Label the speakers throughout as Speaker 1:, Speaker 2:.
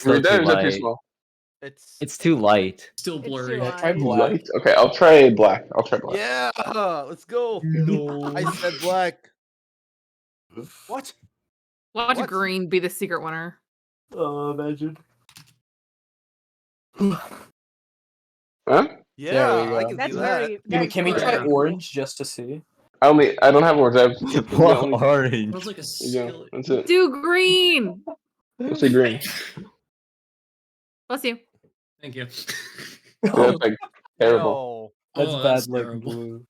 Speaker 1: Still
Speaker 2: Read that,
Speaker 1: too
Speaker 2: or is that too
Speaker 1: light.
Speaker 2: small?
Speaker 1: It's too light.
Speaker 3: Still
Speaker 4: It's
Speaker 3: blurry.
Speaker 4: too
Speaker 5: Try
Speaker 4: light.
Speaker 5: black.
Speaker 2: Light? Okay, I'll try black. I'll try black.
Speaker 6: Yeah, let's go.
Speaker 5: No.
Speaker 6: I said black. What?
Speaker 4: Watch
Speaker 6: What?
Speaker 4: green be the secret winner.
Speaker 5: Imagine.
Speaker 2: Huh?
Speaker 6: Yeah,
Speaker 5: we
Speaker 6: I
Speaker 5: go.
Speaker 6: can
Speaker 4: That's
Speaker 6: do that.
Speaker 4: very.
Speaker 5: Can we,
Speaker 4: That's
Speaker 5: can we try
Speaker 4: very
Speaker 5: orange just to see?
Speaker 2: I don't have words. I have
Speaker 1: What
Speaker 2: only,
Speaker 1: orange?
Speaker 3: Smells like a
Speaker 2: yeah,
Speaker 3: skillet.
Speaker 2: that's it.
Speaker 4: Do green.
Speaker 2: Let's say green.
Speaker 4: Bless you.
Speaker 3: Thank you.
Speaker 2: Yeah, that's like terrible.
Speaker 6: No.
Speaker 5: That's
Speaker 3: Oh,
Speaker 5: bad
Speaker 3: that's
Speaker 5: like
Speaker 3: terrible.
Speaker 5: blue.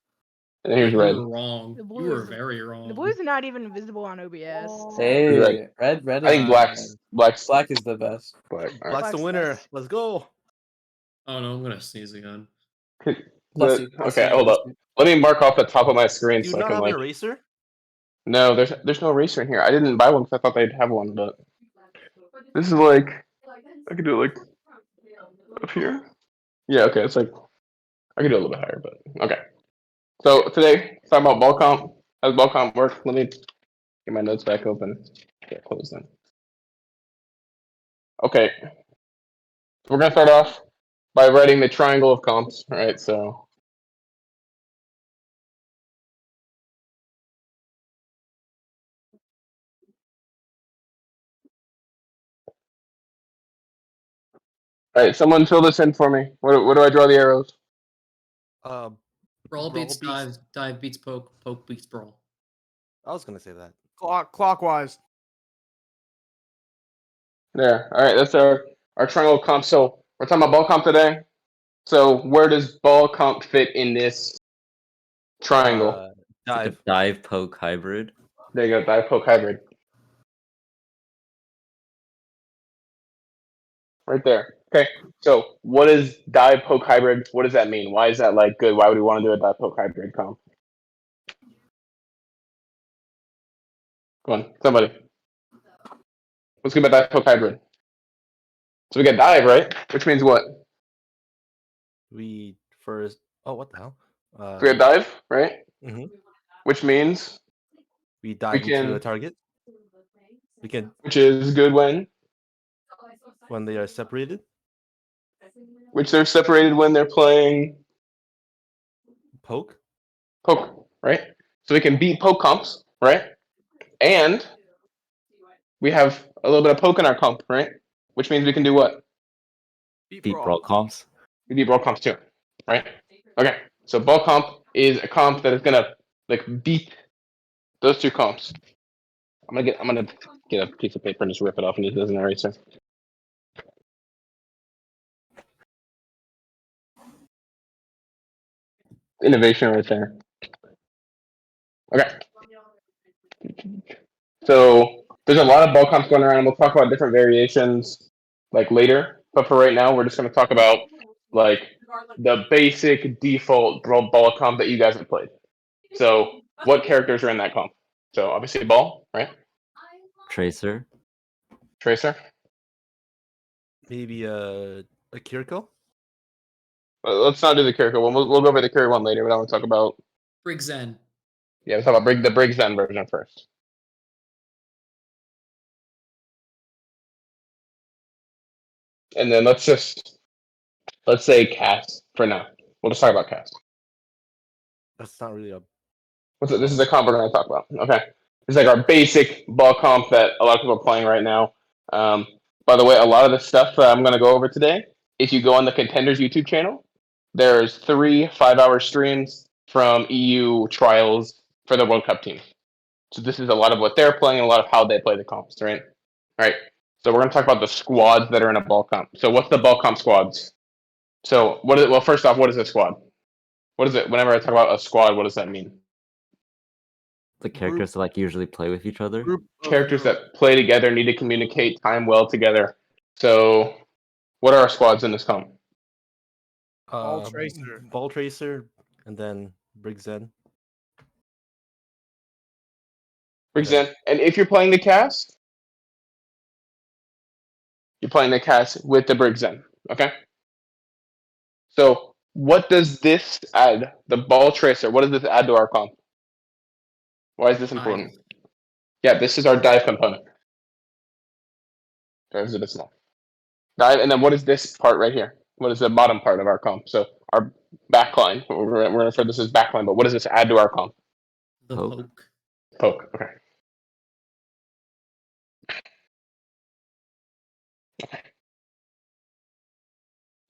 Speaker 2: And here's
Speaker 3: You
Speaker 2: red.
Speaker 3: were wrong.
Speaker 4: The
Speaker 3: You
Speaker 4: blue
Speaker 3: were
Speaker 4: is-
Speaker 3: very wrong.
Speaker 4: The blues are not even visible on OBS.
Speaker 5: Hey,
Speaker 2: Red.
Speaker 5: red
Speaker 2: I think
Speaker 5: is
Speaker 2: black
Speaker 5: is the best.
Speaker 2: black. All right.
Speaker 6: Black's the
Speaker 4: Black's
Speaker 6: winner.
Speaker 4: best.
Speaker 6: Let's go.
Speaker 3: Oh no, I'm gonna sneeze again.
Speaker 5: Bless you, bless
Speaker 2: Okay,
Speaker 5: you,
Speaker 2: hold
Speaker 5: bless
Speaker 2: up.
Speaker 5: you.
Speaker 2: Let me mark off the top of my screen
Speaker 6: Do you
Speaker 2: so I
Speaker 6: not
Speaker 2: can
Speaker 6: have
Speaker 2: like.
Speaker 6: an eraser?
Speaker 2: No, there's no eraser in here. I didn't buy one because I thought they'd have one, but this is like I could do it like up here. Yeah, okay, it's like I could do it a little bit higher, but okay. So today, talking about ball comp. How does ball comp work? Let me get my notes back open. Okay, close them. Okay, so we're gonna start off by writing the triangle of comps. All right, so all right, someone fill this in for me. What do I draw the arrows?
Speaker 6: Um,
Speaker 3: Brawl beats
Speaker 6: beats-
Speaker 3: dive, dive beats poke, poke beats brawl.
Speaker 6: I was gonna say that.
Speaker 5: Clockwise.
Speaker 2: There. All right, that's our triangle comp. So we're talking about ball comp today. So where does ball comp fit in this triangle?
Speaker 1: It's like a
Speaker 6: Dive.
Speaker 1: dive poke hybrid.
Speaker 2: There you go, dive poke hybrid. Right there. Okay. So what is dive poke hybrid? What does that mean? Why is that like good? Why would we want to do a dive poke hybrid comp? Come on, somebody. Let's get about dive poke hybrid. So we got dive, right? Which means what?
Speaker 6: We first. Oh, what the hell?
Speaker 2: So we got dive, right?
Speaker 6: Mhm.
Speaker 2: Which means
Speaker 6: We dive
Speaker 2: can-
Speaker 6: into a target. We can
Speaker 2: which is good when
Speaker 6: they are separated.
Speaker 2: which they're separated when they're playing
Speaker 6: Poke.
Speaker 2: poke, right? So we can beat poke comps, right? And we have a little bit of poke in our comp, right? Which means we can do what?
Speaker 1: Beat brawl comps.
Speaker 2: We beat ball comps too, right? Okay, so ball comp is a comp that is gonna like beat those two comps. I'm gonna get a piece of paper and just rip it off and use it as an eraser. Innovation right there. Okay. So there's a lot of ball comps going around, and we'll talk about different variations like later. But for right now, we're just going to talk about like the basic default ball comp that you guys have played. So what characters are in that comp? So obviously ball, right?
Speaker 1: Tracer.
Speaker 2: Tracer.
Speaker 6: Maybe a Kiriko.
Speaker 2: Let's not do the character one. We'll go over the character one later. But I want to talk about
Speaker 3: Brig Zen.
Speaker 2: yeah, let's talk about the Briggs Zen version first. And then let's say cast for now. We'll just talk about cast.
Speaker 6: That's not really a.
Speaker 2: This is a comp we're going to talk about. Okay. It's like our basic ball comp that a lot of people are playing right now. By the way, a lot of the stuff that I'm going to go over today, if you go on the Contenders YouTube channel, there's 3 5-hour streams from EU trials for the World Cup team. So this is a lot of what they're playing, a lot of how they play the comps, right? All right. So we're going to talk about the squads that are in a ball comp. So what's the ball comp squads? So what is it? Well, first off, what is a squad? What is it? Whenever I talk about a squad, what does that mean?
Speaker 1: The characters that like usually play with each other.
Speaker 2: Characters that play together need to communicate time well together. So what are our squads in this comp?
Speaker 6: Ball Tracer, and then Briggs Zen.
Speaker 2: And if you're playing the cast, you're playing the cast with the Briggs Zen. Okay. So what does this add? The ball tracer. What does this add to our comp? Why is this important? Yeah, this is our dive component. Dive is a bit small. Dive, and then what is this part right here? What is the bottom part of our comp? So our backline. We're gonna refer to this as backline, but what does this add to our comp?
Speaker 3: The
Speaker 1: Poke.
Speaker 3: poke.
Speaker 2: Poke. Okay.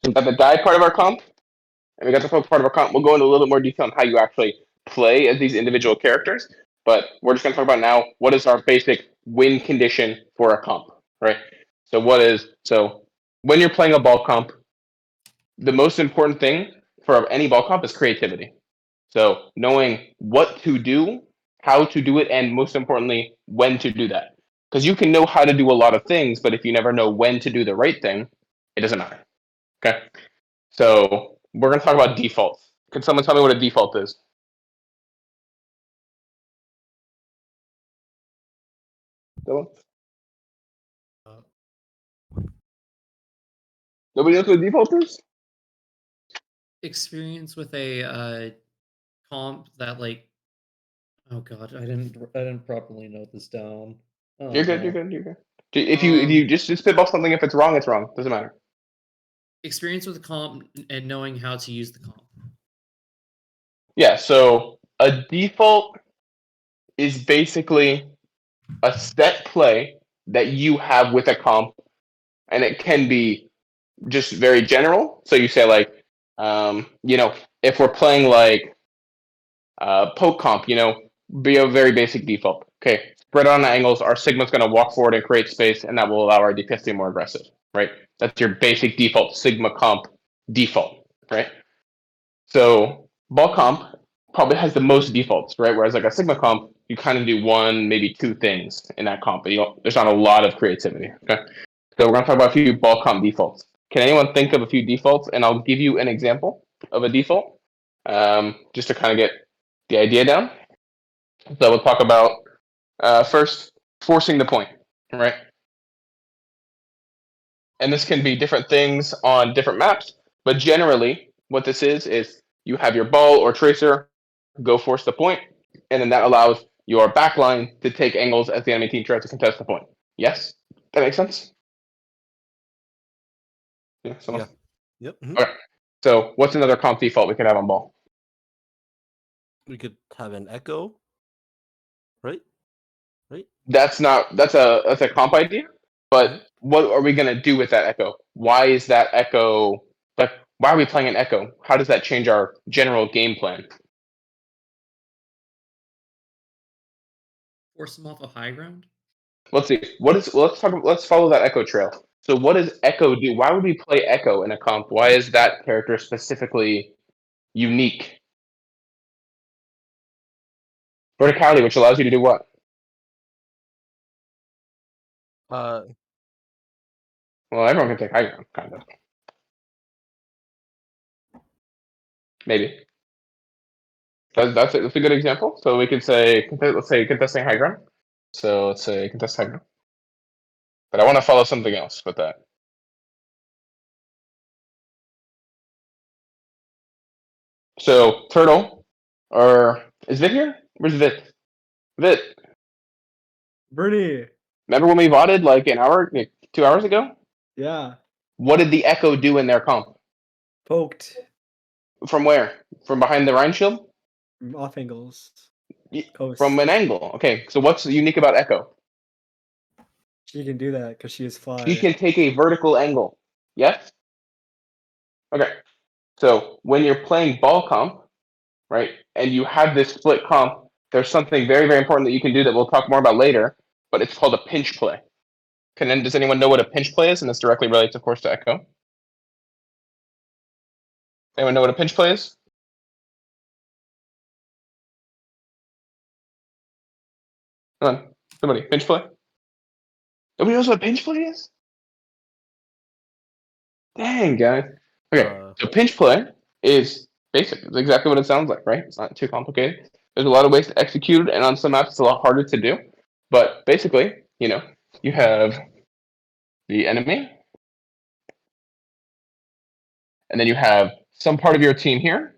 Speaker 2: So we got the dive part of our comp, and we got the poke part of our comp. We'll go into a little bit more detail on how you actually play as these individual characters, but we're just gonna talk about now what is our basic win condition for a comp, right? So when you're playing a ball comp, the most important thing for any ball comp is creativity. So knowing what to do, how to do it, and most importantly, when to do that. Because you can know how to do a lot of things, but if you never know when to do the right thing, it doesn't matter. Okay. So we're going to talk about defaults. Can someone tell me what a default is? Dylan? Nobody knows what a default is?
Speaker 3: Experience with a comp that like. Oh god, I didn't properly note this down. Oh,
Speaker 2: You're good.
Speaker 3: no.
Speaker 2: You're good. You're good. If you just spitball something, if it's wrong, it's wrong. Doesn't matter.
Speaker 3: Experience with the comp and knowing how to use the comp.
Speaker 2: Yeah. So a default is basically a set play that you have with a comp, and it can be just very general. So you say like, if we're playing like poke comp, be a very basic default. Okay, spread on angles. Our Sigma's going to walk forward and create space, and that will allow our DPS to be more aggressive. Right? That's your basic default Sigma comp default. Right? So ball comp probably has the most defaults, right? Whereas like a Sigma comp, you kind of do one, maybe two things in that comp, but there's not a lot of creativity. Okay, so we're gonna talk about a few ball comp defaults. Can anyone think of a few defaults? And I'll give you an example of a default, just to kind of get the idea down. So we'll talk about first forcing the point, right? And this can be different things on different maps, but generally what this is you have your ball or tracer go force the point, and then that allows your backline to take angles as the enemy team tries to contest the point. Yes? That makes sense? Yeah.
Speaker 6: Yeah. Yep.
Speaker 2: Okay. So what's another comp default we could have on ball?
Speaker 6: We could have an echo, right?
Speaker 2: That's a comp idea, but what are we gonna do with that echo? Why is that echo like why are we playing an echo? How does that change our general game plan?
Speaker 3: Force them off a high ground.
Speaker 2: Let's see. Let's follow that echo trail. So what does echo do? Why would we play echo in a comp? Why is that character specifically unique? Verticality, which allows you to do what? Well, everyone can take high ground, kind of. Maybe. That's a good example. So we could say, let's say contesting high ground. So let's say contest high ground. But I want to follow something else with that. So turtle, or is Vit here? Where's Vit? Vit.
Speaker 5: Bernie.
Speaker 2: Remember when we voted like 2 hours ago?
Speaker 5: Yeah.
Speaker 2: What did the echo do in their comp?
Speaker 5: Poked.
Speaker 2: From where? From behind the Rhine shield?
Speaker 5: From off angles.
Speaker 2: Y-
Speaker 5: Coast.
Speaker 2: From an angle. Okay, so what's unique about echo?
Speaker 5: She can do that because she is fly.
Speaker 2: She can take a vertical angle. Yes? Okay. So when you're playing ball comp, right, and you have this split comp, there's something very, very important that you can do that we'll talk more about later, but it's called a pinch play. Does anyone know what a pinch play is? And this directly relates, of course, to echo. Anyone know what a pinch play is? Come on, somebody, pinch play? Nobody knows what a pinch play is? Dang, guys. Okay, so pinch play is basic. It's exactly what it sounds like, right? It's not too complicated. There's a lot of ways to execute it, and on some maps it's a lot harder to do. But basically, you have the enemy, and then you have some part of your team here,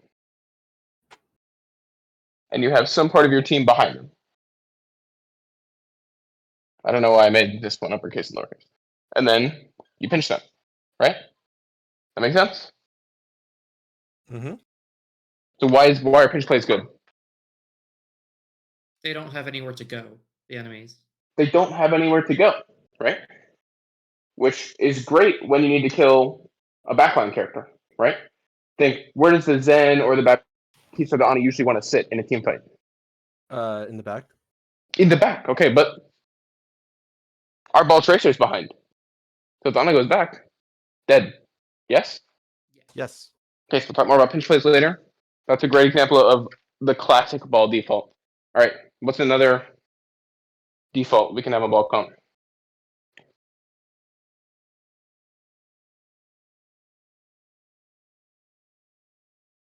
Speaker 2: and you have some part of your team behind them. I don't know why I made this one uppercase and lowercase. And then you pinch them. right? That makes sense.
Speaker 6: Mm-hmm.
Speaker 2: So why are pinch plays good?
Speaker 3: They don't have anywhere to go, the enemies.
Speaker 2: They don't have anywhere to go, right? Which is great when you need to kill a backline character, right? Think, where does the Zen or the Baptiste or the Ani usually want to sit in a team fight?
Speaker 6: In the back.
Speaker 2: In the back, okay, but our ball tracer's behind. So if the Ana goes back, dead. Yes?
Speaker 6: Yes.
Speaker 2: Okay, so we'll talk more about pinch plays later. That's a great example of the classic ball default. All right, what's another default we can have a ball comp?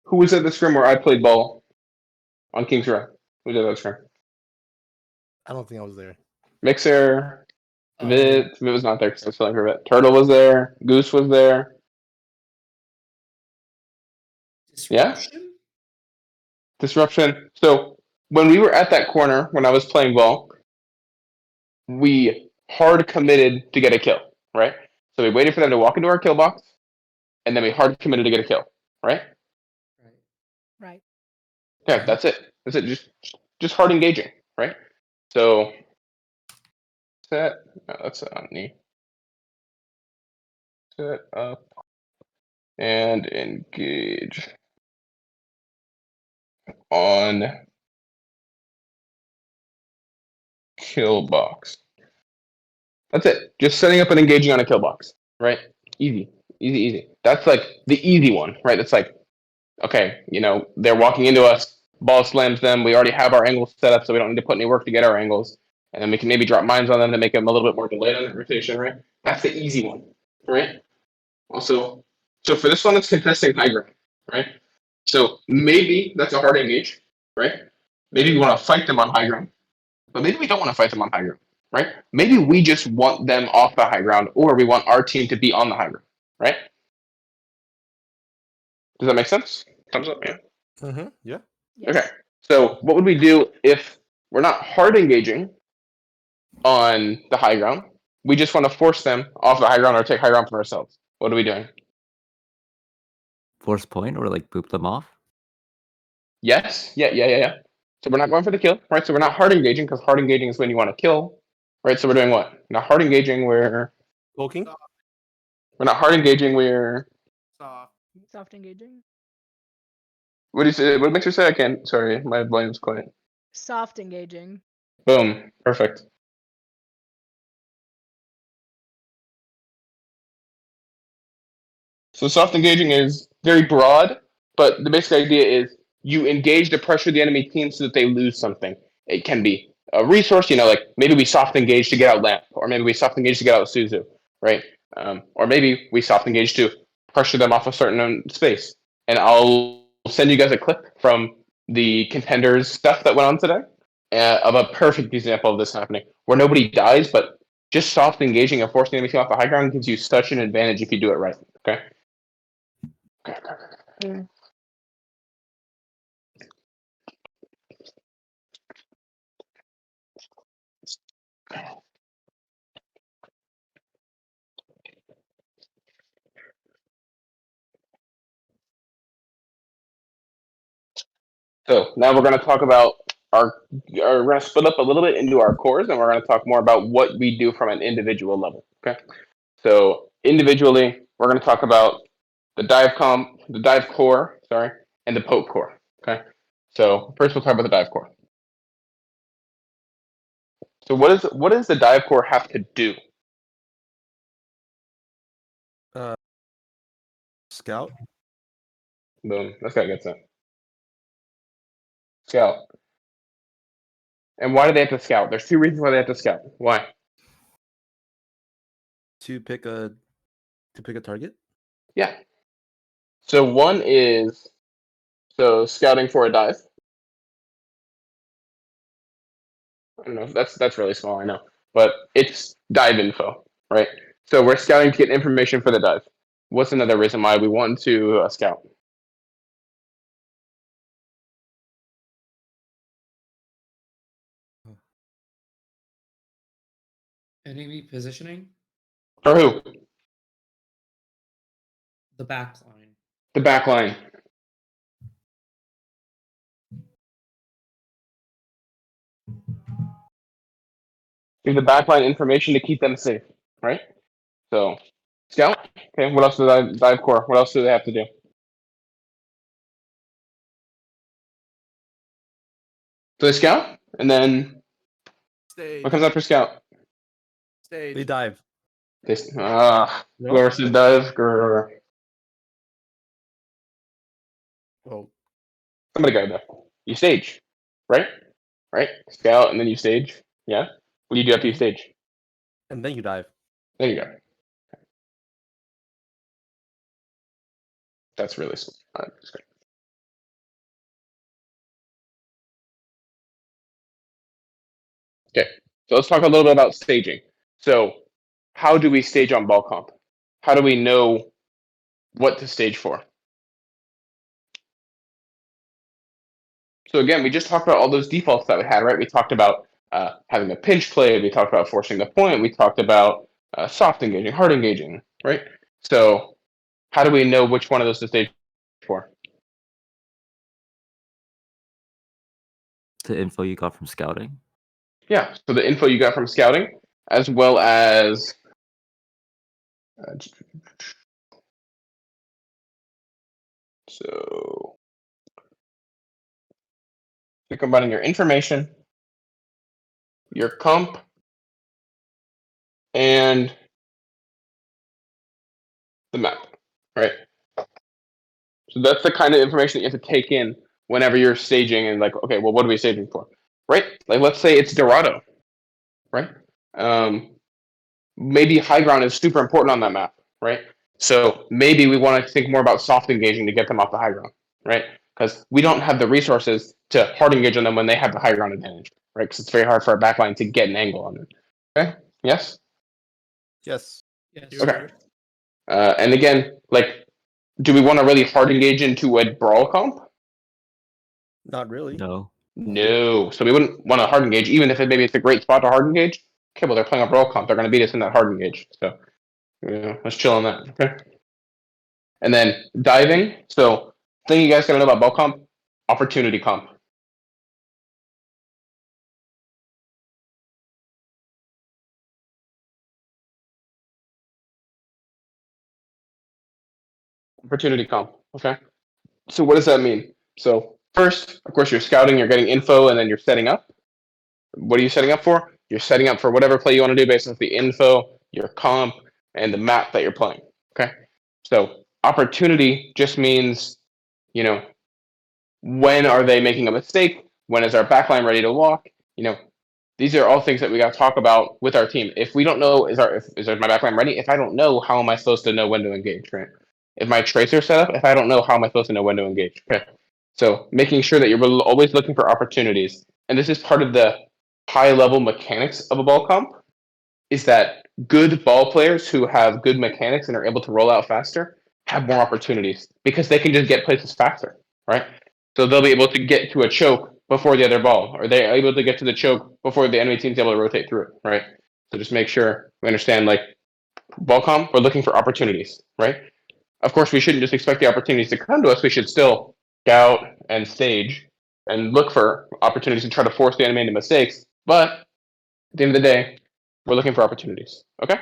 Speaker 2: Who was at the scrim where I played ball on King's Row? Who did that scrim?
Speaker 6: I don't think I was there.
Speaker 2: Mixer,
Speaker 3: Oh,
Speaker 2: Vit was not there because I was filling for Vit. Turtle was there. Goose was there. Yeah?
Speaker 3: Disruption?
Speaker 2: Disruption. So when we were at that corner when I was playing ball, we hard committed to get a kill, right? So we waited for them to walk into our kill box, and then we hard committed to get a kill, right?
Speaker 3: Right.
Speaker 4: Right.
Speaker 2: Yeah, that's it. That's it. Just hard engaging, right? So set. No, that's on me. Set up and engage on kill box. That's it. Just setting up and engaging on a kill box, right? Easy, easy, easy. That's like the easy one, right? It's like, okay, they're walking into us, ball slams them. We already have our angles set up, so we don't need to put any work to get our angles. And then we can maybe drop mines on them to make them a little bit more delayed on the rotation, right? That's the easy one, right? Also, so for this one, it's contesting high ground, right? So maybe that's a hard engage, right? Maybe we want to fight them on high ground, but maybe we don't want to fight them on high ground, right? Maybe we just want them off the high ground, or we want our team to be on the high ground, right? Does that make sense? Thumbs up, yeah.
Speaker 6: Mm-hmm. Yeah.
Speaker 4: Yes.
Speaker 2: Okay. So what would we do if we're not hard engaging on the high ground? We just want to force them off the high ground or take high ground for ourselves. What are we doing?
Speaker 1: Force point or like boop them off?
Speaker 2: Yes. Yeah. So we're not going for the kill, right? So we're not hard engaging because hard engaging is when you want to kill, right? So we're doing what? Not hard engaging. We're
Speaker 6: Poking.
Speaker 2: not hard engaging. We're
Speaker 4: Soft engaging.
Speaker 2: what do you say? What makes you say I can't? Sorry, my volume's quiet.
Speaker 4: Soft engaging.
Speaker 2: Boom. Perfect. So soft engaging is very broad, but the basic idea is you engage to pressure the enemy team so that they lose something. It can be a resource, like maybe we soft engage to get out Lamp, or maybe we soft engage to get out Suzu, right? Or maybe we soft engage to pressure them off a certain space. And I'll send you guys a clip from the contenders stuff that went on today of a perfect example of this happening, where nobody dies, but just soft engaging and forcing the enemy team off the high ground gives you such an advantage if you do it right. Okay. So now we're going to talk about we're going to split up a little bit into our cores, and we're going to talk more about what we do from an individual level. Okay. So individually, we're going to talk about the dive core, sorry, and the poke core. Okay. So first, we'll talk about the dive core. So what does the dive core have to do?
Speaker 6: Scout.
Speaker 2: Boom. This guy gets it. Scout. And why do they have to scout? There's two reasons why they have to scout. Why?
Speaker 6: To pick a target.
Speaker 2: Yeah. So one is scouting for a dive. I don't know. That's really small, I know, but it's dive info, right? So we're scouting to get information for the dive. What's another reason why we want to scout?
Speaker 3: Enemy positioning?
Speaker 2: For who?
Speaker 3: The back line.
Speaker 2: The back line. Give the backline information to keep them safe, right? So, scout. Okay, what else do dive core? What else do they have to do? So they scout, and then
Speaker 6: Stage.
Speaker 2: what comes after scout?
Speaker 6: They
Speaker 3: Stage.
Speaker 6: dive.
Speaker 2: This
Speaker 5: Nope.
Speaker 2: whoever said dive, grr.
Speaker 6: Well,
Speaker 2: Somebody got that. You stage, right? Right? Scout, and then you stage. Yeah. What do you do after you stage?
Speaker 6: and then you dive.
Speaker 2: There you go. That's really smart. That's great. Okay, so let's talk a little bit about staging. So, how do we stage on ball comp? How do we know what to stage for? So again, we just talked about all those defaults that we had, right? We talked about having a pinch play. We talked about forcing the point. We talked about soft engaging, hard engaging, right? So how do we know which one of those to stage for?
Speaker 1: The info you got from scouting.
Speaker 2: Yeah, so the info you got from scouting, as well as so you're combining your information, your comp, and the map, right? So that's the kind of information that you have to take in whenever you're staging and like, okay, well, what are we staging for, right? Like, let's say it's Dorado, right? Maybe high ground is super important on that map, right? So maybe we want to think more about soft engaging to get them off the high ground, right? Because we don't have the resources to hard engage on them when they have the high ground advantage, right? Because it's very hard for our backline to get an angle on them. Okay? Yes?
Speaker 6: Yes.
Speaker 3: Yes.
Speaker 2: Okay. And again, like, do we want to really hard engage into a brawl comp?
Speaker 6: Not really.
Speaker 1: No.
Speaker 2: No. So we wouldn't want to hard engage, even if maybe it's a great spot to hard engage. Okay, well, they're playing a brawl comp. They're going to beat us in that hard engage. So, let's chill on that. Okay. And then diving. So, thing you guys got to know about ball comp, opportunity comp. Opportunity comp. Okay. So, what does that mean? So, first, of course, you're scouting, you're getting info, and then you're setting up. What are you setting up for? You're setting up for whatever play you want to do based on the info, your comp, and the map that you're playing. Okay. So, opportunity just means, when are they making a mistake? When is our backline ready to walk? These are all things that we got to talk about with our team. If we don't know, is my backline ready? If I don't know, how am I supposed to know when to engage, right? If my tracer set up, if I don't know, how am I supposed to know when to engage? Okay. So making sure that you're always looking for opportunities. And this is part of the high level mechanics of a ball comp, is that good ball players who have good mechanics and are able to roll out faster have more opportunities because they can just get places faster, right? So they'll be able to get to a choke before the other ball, or they're able to get to the choke before the enemy team's able to rotate through it, right? So just make sure we understand, like, ball comp, we're looking for opportunities, right? Of course, we shouldn't just expect the opportunities to come to us. We should still scout and stage and look for opportunities to try to force the enemy into mistakes. But at the end of the day, we're looking for opportunities. Okay?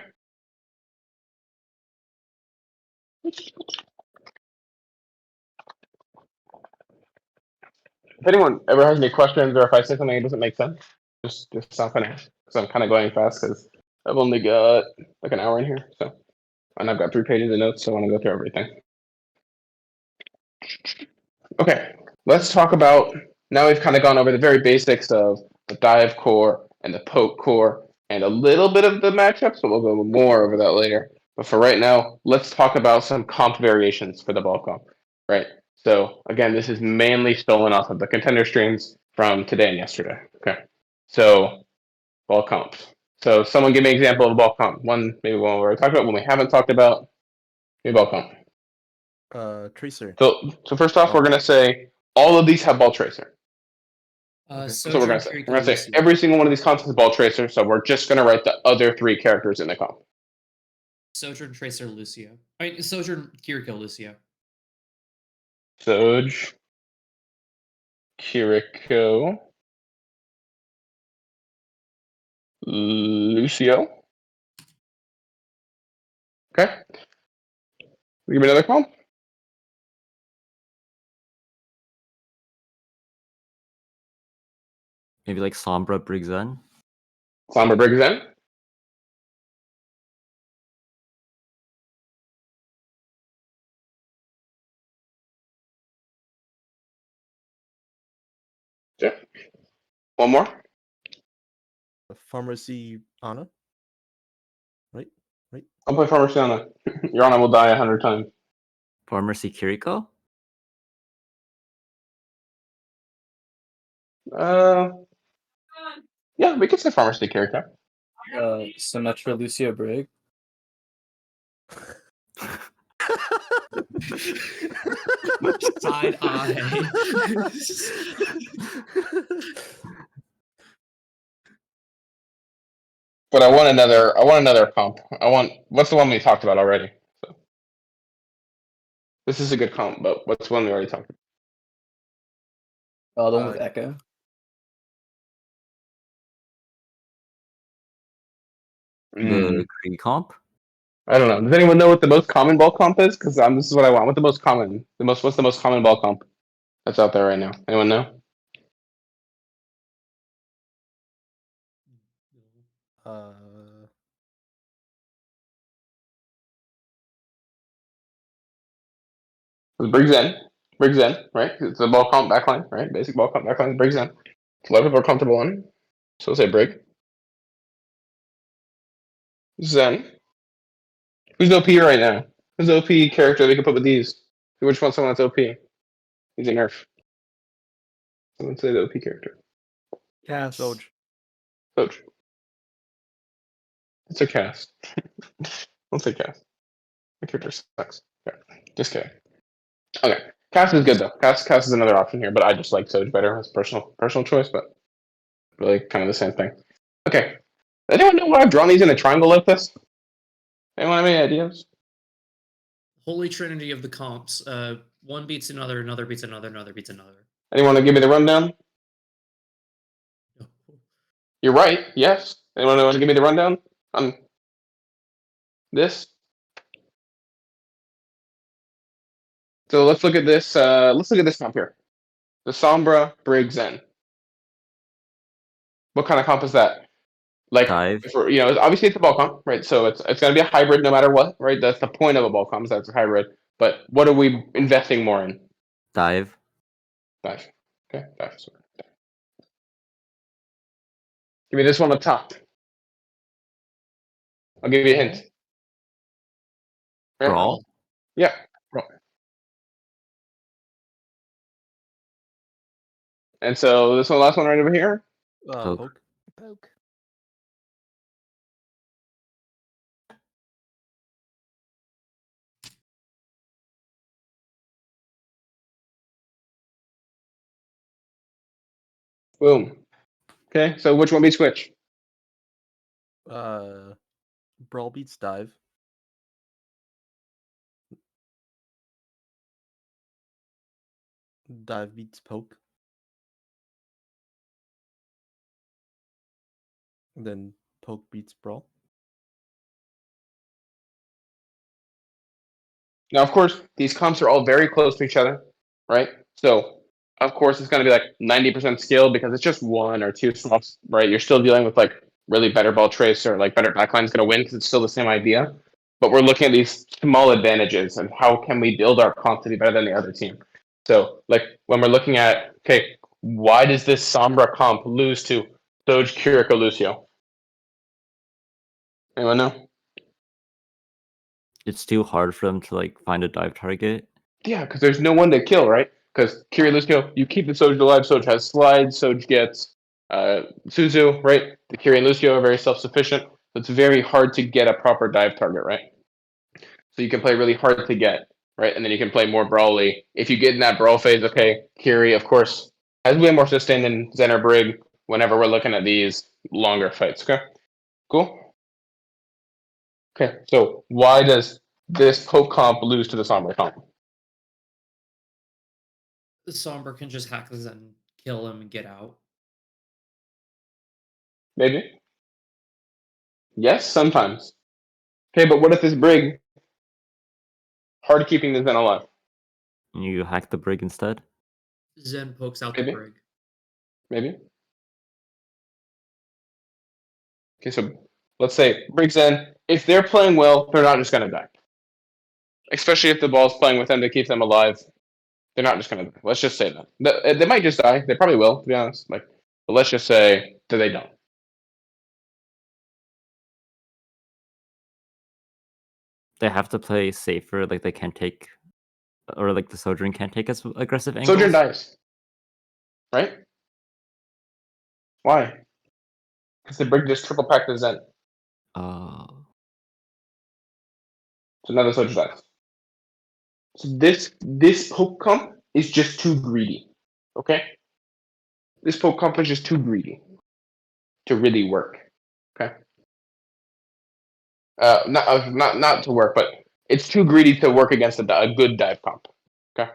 Speaker 2: If anyone ever has any questions, or if I say something that doesn't make sense, just stop and ask. Because I'm kind of going fast because I've only got like an hour in here. So, and I've got 3 pages of notes, so I want to go through everything. Okay, let's talk about, now we've kind of gone over the very basics of the dive core and the poke core and a little bit of the matchups, but we'll go more over that later. But for right now, let's talk about some comp variations for the ball comp, right? So again, this is mainly stolen off of the contender streams from today and yesterday. Okay, so ball comps. So someone give me an example of a ball comp. Maybe one we already talked about, one we haven't talked about. Maybe ball comp.
Speaker 6: Tracer.
Speaker 2: So first off, we're gonna say all of these have ball tracer. So we're gonna say every single one of these comps is ball tracer. So we're just gonna write the other 3 characters in the comp.
Speaker 3: Sojourn, Tracer, Lucio. I mean, Sojourn, Kiriko, Lucio.
Speaker 2: Soj, Kiriko, Lucio. Okay. Give me another comp.
Speaker 1: Maybe like Sombra Brigzen.
Speaker 2: Sombra Briggs in. Yeah. One more.
Speaker 6: Pharmacy Ana. Right?
Speaker 2: I'll play Pharmacy Ana. Your Ana will die 100 times.
Speaker 1: Pharmacy Kiriko?
Speaker 2: Yeah, we could say Pharmacy character.
Speaker 7: Symmetra Lucio Brig.
Speaker 3: Side eye.
Speaker 2: But I want another comp. What's the one we talked about already? So this is a good comp, but what's one we already talked about?
Speaker 7: The one with Echo.
Speaker 1: The Kree comp?
Speaker 2: I don't know. Does anyone know what the most common ball comp is? Because this is what I want. What's the most common ball comp that's out there right now? Anyone know? Briggs in, right? It's a ball comp backline, right? Basic ball comp backline. Briggs in. A lot of people are comfortable on. So say Brig. Zen. Who's OP right now? Who's OP character we can put with these? Which one's someone that's OP? He's a nerf. Someone say the OP character.
Speaker 5: Cass.
Speaker 6: Soj.
Speaker 2: Coach. It's a cast. Don't say cast. My character sucks. Okay. Just kidding. Okay. Cast is good though. Cast is another option here, but I just like Soj better. It's personal choice, but really kind of the same thing. Okay. Anyone know why I've drawn these in a triangle like this? Anyone have any ideas?
Speaker 3: Holy Trinity of the comps. One beats another, another beats another, another beats another.
Speaker 2: Anyone want to give me the rundown?
Speaker 3: No.
Speaker 2: You're right. Yes. Anyone want to give me the rundown on this? So let's look at this. Let's look at this comp here. The Sombra Briggs in. What kind of comp is that? Like,
Speaker 1: Dive.
Speaker 2: obviously it's a ball comp, right? So it's going to be a hybrid no matter what, right? That's the point of a ball comp, is that's a hybrid. But what are we investing more in?
Speaker 1: Dive.
Speaker 2: Dive. Okay, dive. Give me this one up top. I'll give you a hint. Right?
Speaker 1: Brawl.
Speaker 2: Yeah. Brawl. And so this one, last one right over here.
Speaker 1: Poke.
Speaker 4: Poke.
Speaker 2: Boom. Okay, so which one beats which?
Speaker 6: Brawl beats Dive. Dive beats Poke. Then Poke beats Brawl.
Speaker 2: Now, of course, these comps are all very close to each other, right? So, of course, it's going to be like 90% skill because it's just one or two swaps, right? You're still dealing with like really better ball trace or like better backline is going to win because it's still the same idea. But we're looking at these small advantages and how can we build our comp to be better than the other team. So, like when we're looking at, okay, why does this Sombra comp lose to Doge Kiriko Lucio? Anyone know?
Speaker 1: It's too hard for them to like find a dive target.
Speaker 2: Yeah, because there's no one to kill, right? Because Kiri Lucio, you keep the Soj alive, Soj has slides, Soj gets Suzu, right? The Kiri and Lucio are very self-sufficient, so it's very hard to get a proper dive target, right? So you can play really hard to get, right? And then you can play more brawly. If you get in that brawl phase, okay, Kiri, of course, has way more sustain than Zen or Brig whenever we're looking at these longer fights, okay? Cool? Okay, so why does this poke comp lose to the Sombra comp?
Speaker 3: The Sombra can just hack Zen, kill him, and get out.
Speaker 2: Maybe. Yes, sometimes. Okay, but what if this Brig hard keeping the Zen alive?
Speaker 1: You hack the brig instead.
Speaker 3: Zen pokes out
Speaker 2: Maybe.
Speaker 3: the brig.
Speaker 2: Maybe. Okay, so let's say Brig Zen, if they're playing well, they're not just gonna die. Especially if the ball's playing with them to keep them alive. They're not just gonna die. Let's just say that. They might just die. They probably will, to be honest. But let's just say that they don't.
Speaker 1: They have to play safer, like they can't take, or like the Sojourn can't take as aggressive angles.
Speaker 2: Sojourn dies. Right? Why? Because the Brig just triple packed the Zen.
Speaker 1: Oh.
Speaker 2: So now the Sojourn dies. So this poke comp is just too greedy. Okay? This poke comp is just too greedy to really work. Okay? Not to work, but it's too greedy to work against a good dive comp. Okay?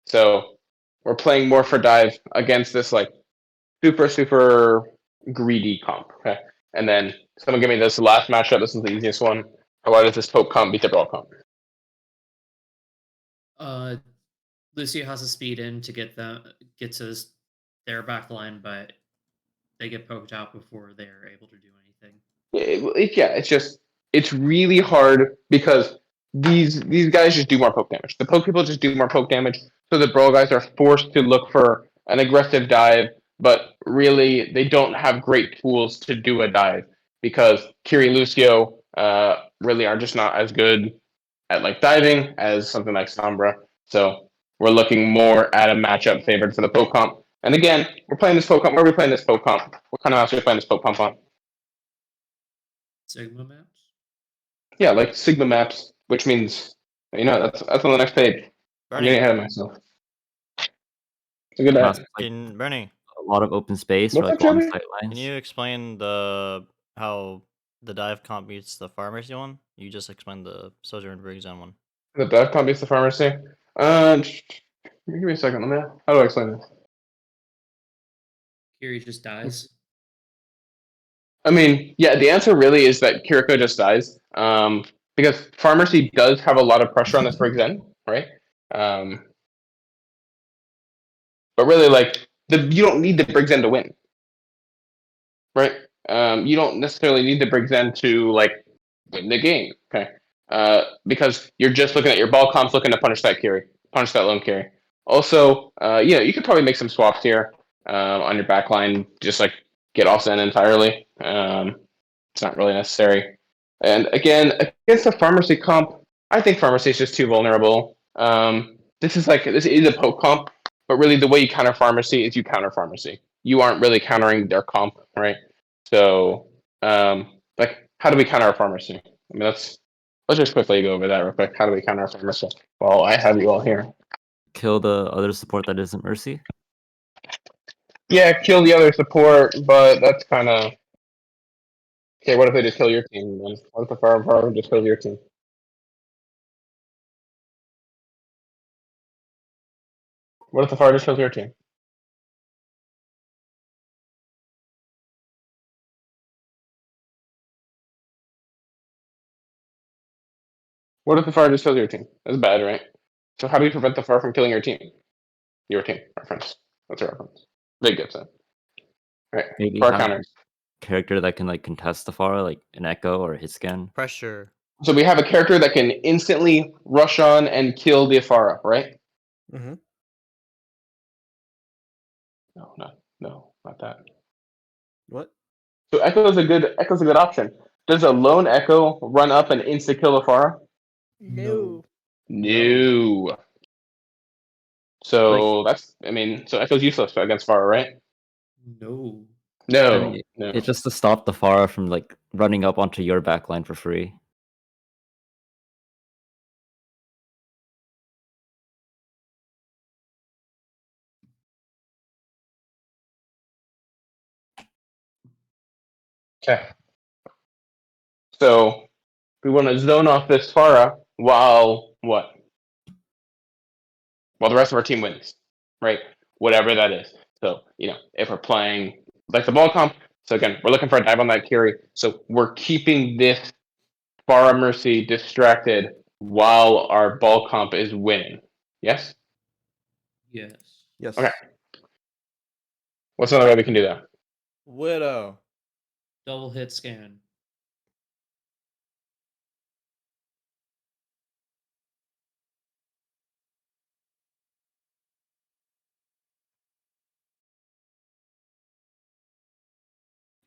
Speaker 2: So we're playing more for dive against this like super greedy comp. Okay? And then someone give me this last matchup. This is the easiest one. Why does this poke comp beat the brawl comp?
Speaker 3: Lucio has to speed in to get to their back line, but they get poked out before they're able to do anything.
Speaker 2: It's really hard because these guys just do more poke damage. The poke people just do more poke damage, so the brawl guys are forced to look for an aggressive dive, but really they don't have great tools to do a dive because Kiri and Lucio really are just not as good at like diving as something like Sombra. So we're looking more at a matchup favored for the poke comp. And again, we're playing this poke comp. Where are we playing this poke comp? What kind of mouse are we playing this poke comp on?
Speaker 3: Sigma maps?
Speaker 2: Yeah, like Sigma maps, which means that's on the next page. I'm getting
Speaker 8: Bernie,
Speaker 2: ahead of myself. It's a good
Speaker 1: Mouse,
Speaker 2: ad.
Speaker 1: like
Speaker 8: Bernie,
Speaker 1: a lot of open space or
Speaker 2: What's
Speaker 1: like
Speaker 2: up,
Speaker 1: long
Speaker 2: Joey?
Speaker 1: sight
Speaker 8: can
Speaker 1: lines.
Speaker 8: you explain how the dive comp beats the pharmacy one? You just explained the Sojourn Briggs on one.
Speaker 2: The dev comp beats the pharmacy. Give me a second. How do I explain this?
Speaker 3: Kiri just dies.
Speaker 2: I mean, yeah, the answer really is that Kiriko just dies. Because pharmacy does have a lot of pressure on this Briggs end, right? But really, like you don't need the Briggs end to win, right? You don't necessarily need the Briggs end to like win the game, okay? Because you're just looking at your ball comps, looking to punish that carry, punish that lone carry. Also, you could probably make some swaps here on your back line, just like get off Zen entirely. It's not really necessary. And again, against the pharmacy comp, I think pharmacy is just too vulnerable. This is a poke comp, but really the way you counter pharmacy is you counter pharmacy. You aren't really countering their comp, right? So, how do we counter our pharmacy? I mean, let's just quickly go over that real quick. How do we counter our pharmacy? Well, I have you all here.
Speaker 1: Kill the other support that isn't Mercy.
Speaker 2: Yeah, kill the other support, but that's kind of okay. What if they just kill your team? Then what if the fire just kills your team? What if the fire just kills your team? What if the fire just kills your team? That's bad, right? So how do you prevent the fire from killing your team? Your team reference. That's a reference. Big Gibson. Right.
Speaker 1: Maybe
Speaker 2: Fire
Speaker 1: have
Speaker 2: counters.
Speaker 1: character that can like contest the far, like an Echo or a hit scan.
Speaker 8: Pressure.
Speaker 2: So we have a character that can instantly rush on and kill the Afara, right?
Speaker 6: Mm-hmm.
Speaker 2: No, not that.
Speaker 6: What?
Speaker 2: So Echo's a good option. Does a lone Echo run up and insta kill Afara?
Speaker 4: No.
Speaker 2: No. So so Echo's useless against Farah, right?
Speaker 3: No.
Speaker 2: No,
Speaker 1: I mean,
Speaker 2: no.
Speaker 1: it's just to stop the Pharah from like running up onto your backline for free.
Speaker 2: Okay. So we want to zone off this Pharah while what? While the rest of our team wins, right? Whatever that is. So, if we're playing like the ball comp, so again, we're looking for a dive on that carry. So we're keeping this Pharah Mercy distracted while our ball comp is winning. Yes?
Speaker 3: Yes.
Speaker 6: Yes.
Speaker 2: Okay. What's another way we can do that?
Speaker 8: Widow.
Speaker 3: Double hit scan.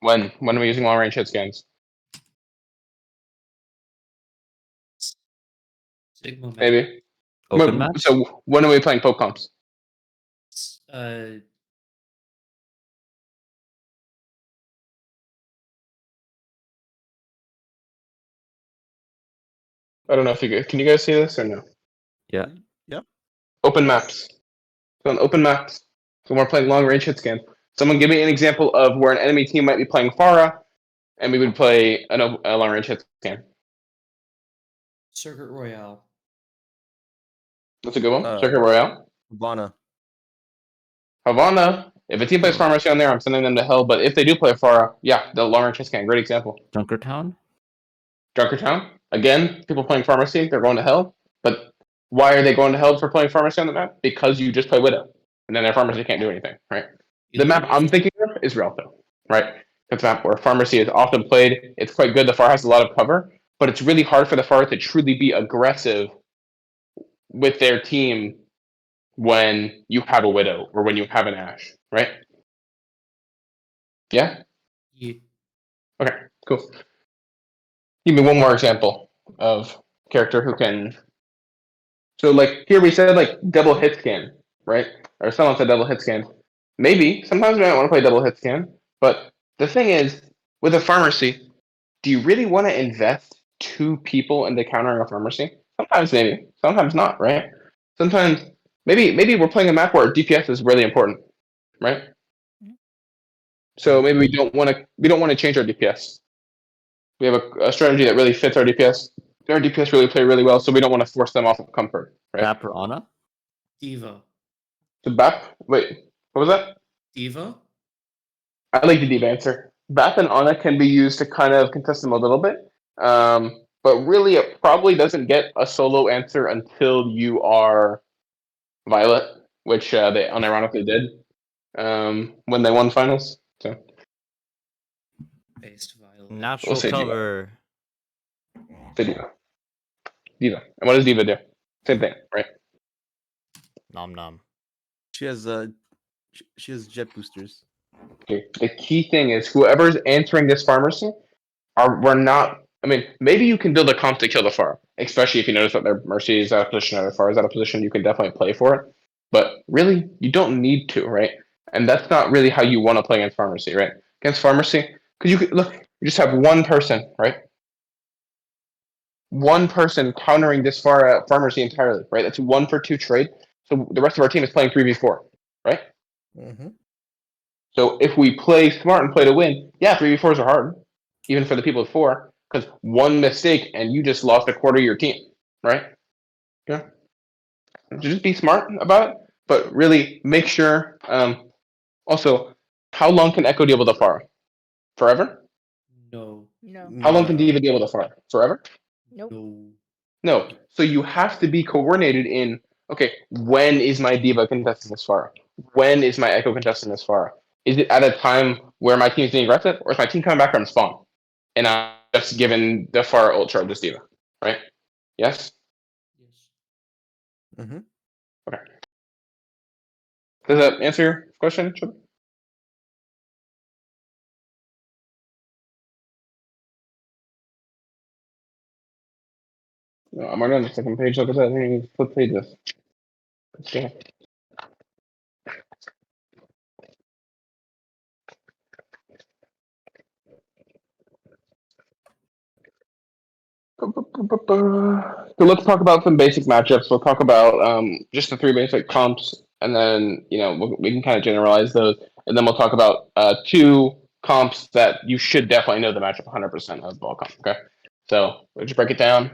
Speaker 2: When are we using long range hit scans?
Speaker 3: Sigma map.
Speaker 2: Maybe.
Speaker 1: Open maps?
Speaker 2: So when are we playing poke comps? I don't know if can you guys see this or no?
Speaker 1: Yeah.
Speaker 2: Open maps. So on open maps, so we're playing long range hit scan. Someone give me an example of where an enemy team might be playing Pharah, and we would play a long range hit scan.
Speaker 3: Circuit Royale.
Speaker 2: That's a good one.
Speaker 6: Uh,
Speaker 2: Circuit Royale.
Speaker 6: Havana.
Speaker 2: Havana. If a team plays Pharmacy on there, I'm sending them to hell. But if they do play Pharah, yeah, the long range hit scan. Great example.
Speaker 1: Junkertown?
Speaker 2: Junkertown. Again, people playing Pharmacy, they're going to hell. But why are they going to hell for playing Pharmacy on the map? Because you just play Widow. And then their Pharmacy can't do anything, right? The map I'm thinking of is Rialto, right? It's a map where Pharmacy is often played. It's quite good. The Pharah has a lot of cover, but it's really hard for the Pharah to truly be aggressive with their team when you have a Widow or when you have an Ashe, right? Yeah?
Speaker 3: Yeah.
Speaker 2: Okay, cool. Give me one more example of character who can. So, like, here we said, like, double hit scan, right? Or someone said double hit scan. Maybe. Sometimes we might want to play double hit scan. But the thing is, with a Pharmacy, do you really want to invest 2 people into countering a Pharmacy? Sometimes maybe. Sometimes not, right? Sometimes, maybe we're playing a map where DPS is really important, right? So maybe we don't want to change our DPS. We have a strategy that really fits our DPS. Our DPS really play really well, so we don't want to force them off of comfort, right?
Speaker 1: Bap or Ana?
Speaker 3: Diva.
Speaker 2: So BAP, wait, what was that?
Speaker 3: Diva?
Speaker 2: I like the deep answer. BAP and Ana can be used to kind of contest them a little bit, but really it probably doesn't get a solo answer until you are Violet, which they unironically did when they won finals. So
Speaker 3: Based Violet.
Speaker 8: Natural
Speaker 2: say Diva.
Speaker 8: cover.
Speaker 2: Say Diva. Diva. And what does Diva do? Same thing, right?
Speaker 8: Nom nom.
Speaker 6: She has jet boosters.
Speaker 2: Okay. The key thing is whoever's answering this Pharmacy we're not. I mean, maybe you can build a comp to kill the Pharah, especially if you notice that their Mercy is out of position or their Pharah is out of position. You can definitely play for it, but really, you don't need to, right? And that's not really how you want to play against Pharmacy, right? Against Pharmacy, because you could look, you just have one person, right? One person countering this Pharmacy entirely, right? That's 1 for 2 trade. So the rest of our team is playing 3v4, right?
Speaker 6: Mm-hmm.
Speaker 2: So if we play smart and play to win, yeah, 3v4s are hard, even for the people with 4, because one mistake and you just lost a quarter of your team, right? Yeah. Just be smart about it, but really make sure. Also, how long can Echo deal with a Pharah? Forever?
Speaker 3: No.
Speaker 4: No.
Speaker 2: How long can Diva deal with a Pharah? Forever?
Speaker 4: Nope.
Speaker 3: No.
Speaker 2: No. So you have to be coordinated in, okay, when is my Diva contesting this Pharah? When is my Echo contesting this Pharah? Is it at a time where my team is being aggressive, or is my team coming back from spawn? And I'm just given the Pharah ult charge this Diva, right? Yes?
Speaker 3: Yes.
Speaker 6: Mm-hmm.
Speaker 2: Okay. Does that answer your question? No, I'm already on the second page. Look at that. I need to flip pages. Okay. So let's talk about some basic matchups. We'll talk about just the 3 basic comps, and then we can kind of generalize those, and then we'll talk about 2 comps that you should definitely know the matchup 100% of ball comp. Okay. So we'll just break it down.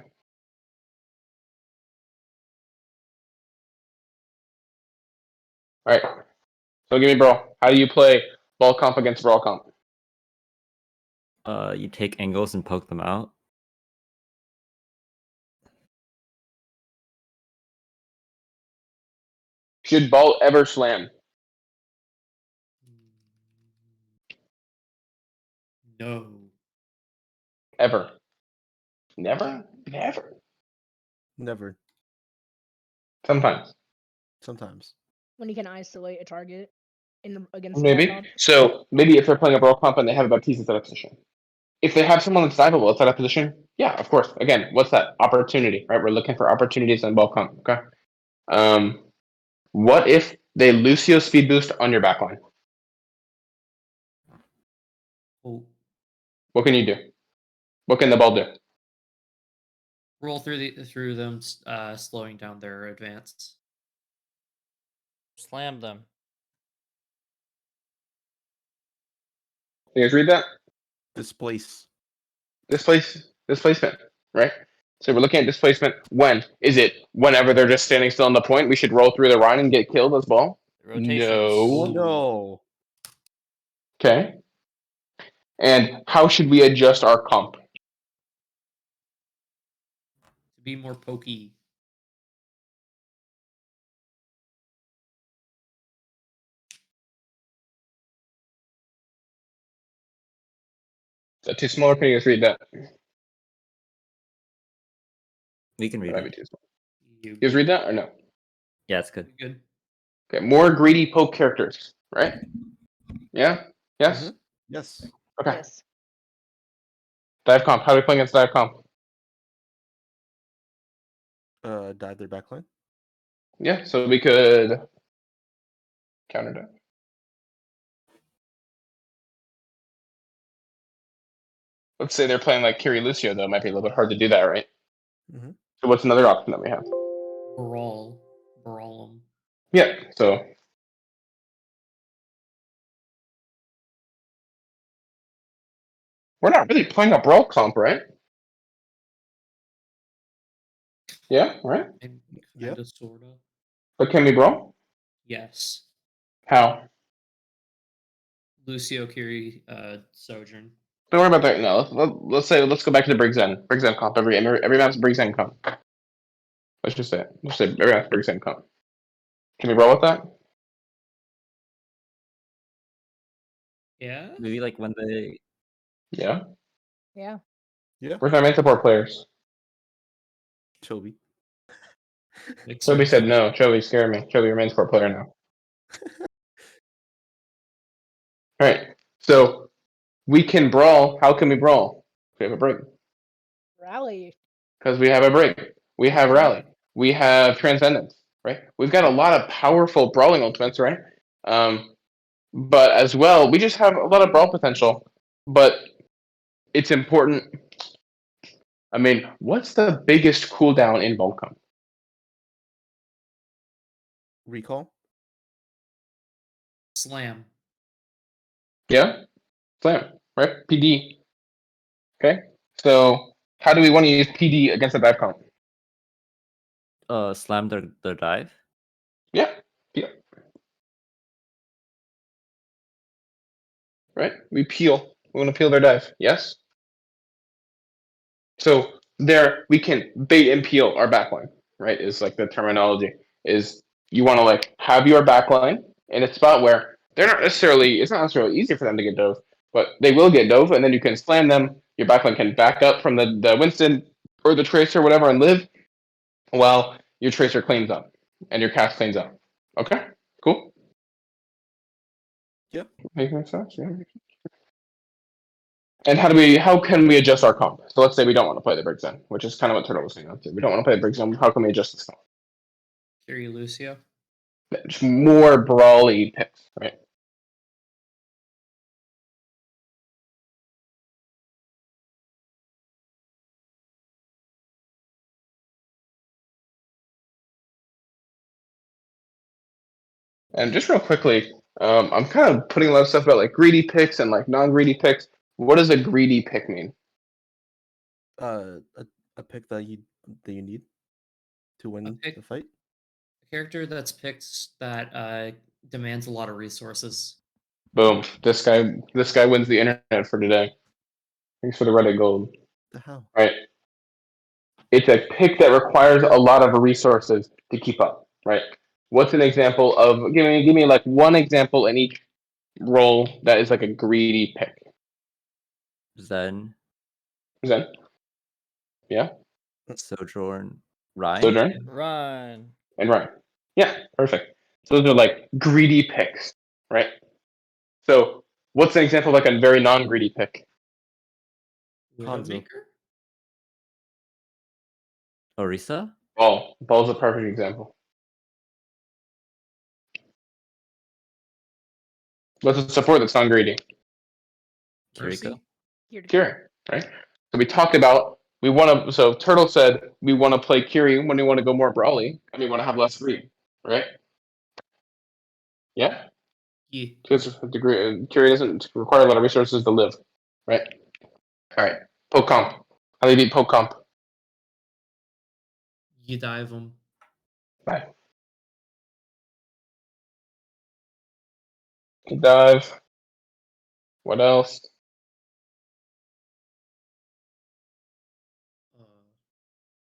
Speaker 2: All right. So give me bro. How do you play ball comp against brawl comp?
Speaker 1: You take angles and poke them out.
Speaker 2: Should ball ever slam?
Speaker 3: No.
Speaker 2: Ever? Never? Never.
Speaker 6: Never.
Speaker 2: Sometimes.
Speaker 6: Sometimes.
Speaker 4: When you can isolate a target against the
Speaker 2: Maybe.
Speaker 4: ball comp.
Speaker 2: So maybe if they're playing a brawl comp and they have a Baptiste instead of position. If they have someone that's diveable outside of position, yeah, of course. Again, what's that? Opportunity, right? We're looking for opportunities in ball comp. Okay. What if they Lucio speed boost on your backline?
Speaker 3: Oh,
Speaker 2: What can you do? What can the ball do?
Speaker 3: roll through them, slowing down their advance.
Speaker 8: Slam them.
Speaker 2: You guys read that?
Speaker 6: Displace.
Speaker 2: Displacement, right? So we're looking at displacement. When is it? Whenever they're just standing still on the point, we should roll through the line and get killed as ball.
Speaker 8: Rotations.
Speaker 2: No.
Speaker 6: No.
Speaker 2: Okay. And how should we adjust our comp?
Speaker 3: To be more pokey.
Speaker 2: Is that too small, or can you guys read that?
Speaker 1: We can
Speaker 2: That
Speaker 1: read
Speaker 2: might be
Speaker 1: it.
Speaker 2: too small.
Speaker 3: You
Speaker 2: You guys read that or no?
Speaker 1: Yeah, it's good.
Speaker 3: good?
Speaker 2: Okay, more greedy poke characters, right? Yeah? Yes?
Speaker 6: Mhm. Yes.
Speaker 2: Okay.
Speaker 4: Yes.
Speaker 2: Dive comp. How do we play against dive comp?
Speaker 6: Dive their backline.
Speaker 2: Yeah, so we could counter dive. Let's say they're playing like Kiri Lucio, though. It might be a little bit hard to do that, right?
Speaker 6: Mhm.
Speaker 2: So what's another option that we have?
Speaker 3: Brawl them.
Speaker 2: Yeah, so we're not really playing a brawl comp, right? Yeah, right?
Speaker 3: And
Speaker 6: Yep.
Speaker 3: kinda, sorta.
Speaker 2: But can we brawl?
Speaker 3: Yes.
Speaker 2: How?
Speaker 3: Lucio, Kiri, Sojourn.
Speaker 2: Don't worry about that. No, let's go back to the Briggs End comp. Every map's Briggs End comp. Let's just say it. Let's say every map's Briggs End comp. Can we roll with that?
Speaker 3: Yeah.
Speaker 1: Maybe like when they
Speaker 2: Yeah.
Speaker 4: Yeah.
Speaker 2: Where's my main support players?
Speaker 6: Chobi.
Speaker 2: Chobi said no. Chobi scared me. Chobi remains support player now. Alright. So we can brawl. How can we brawl? We have a break.
Speaker 4: Rally.
Speaker 2: Because we have a break. We have rally. We have transcendence, right? We've got a lot of powerful brawling ultimates, right? But as well, we just have a lot of brawl potential. But it's important. I mean, what's the biggest cooldown in Volcom?
Speaker 6: Recall.
Speaker 3: Slam.
Speaker 2: Yeah? Slam, right? PD. Okay? So how do we want to use PD against a dive comp?
Speaker 1: slam their dive.
Speaker 2: Yeah. Yeah. Right? We peel. We want to peel their dive. Yes? So there we can bait and peel our backline, right? Is like the terminology. Is you want to like have your backline in a spot where it's not necessarily easy for them to get dove, but they will get dove, and then you can slam them. Your backline can back up from the Winston or the Tracer, whatever, and live while your Tracer cleans up and your cast cleans up. Okay? Cool?
Speaker 6: Yep.
Speaker 2: Making sense? Yeah. And how can we adjust our comp? So let's say we don't want to play the Briggs Zen, which is kind of what Turtle was saying. We don't want to play the Briggs Zen. How can we adjust this comp?
Speaker 3: Kiri, Lucio.
Speaker 2: Just more brawly picks, right? And just real quickly, I'm kind of putting a lot of stuff about like greedy picks and like non-greedy picks. What does a greedy pick mean?
Speaker 6: A pick that you need to win
Speaker 3: pick-
Speaker 6: the fight.
Speaker 3: A character that's picked that demands a lot of resources.
Speaker 2: Boom. This guy wins the internet for today. Thanks for the Reddit gold.
Speaker 6: The hell?
Speaker 2: Right. It's a pick that requires a lot of resources to keep up. Right. What's an example of? Give me like one example in each role that is like a greedy pick.
Speaker 1: Zen,
Speaker 2: Zen. Yeah.
Speaker 1: Sojourn, Ryan.
Speaker 2: Sojourn
Speaker 8: Run.
Speaker 2: and Ryan. Yeah. Perfect. So those are like greedy picks. Right. So what's an example of like a very non-greedy pick?
Speaker 6: Hanzo.
Speaker 3: Widowmaker?
Speaker 1: Orisa,
Speaker 2: Ball's a perfect example. What's a support that's non-greedy?
Speaker 3: Mercy?
Speaker 1: Kiriko.
Speaker 4: Here to
Speaker 2: Kiri, right? So we talked about we want to. So Turtle said we want to play Kiri when we want to go more brawly and we want to have less greed, right? Yeah,
Speaker 3: Yeah.
Speaker 2: because Kiri doesn't require a lot of resources to live, right? All right, poke comp. How do you beat poke comp?
Speaker 3: You dive them.
Speaker 2: Bye. Dive. What else?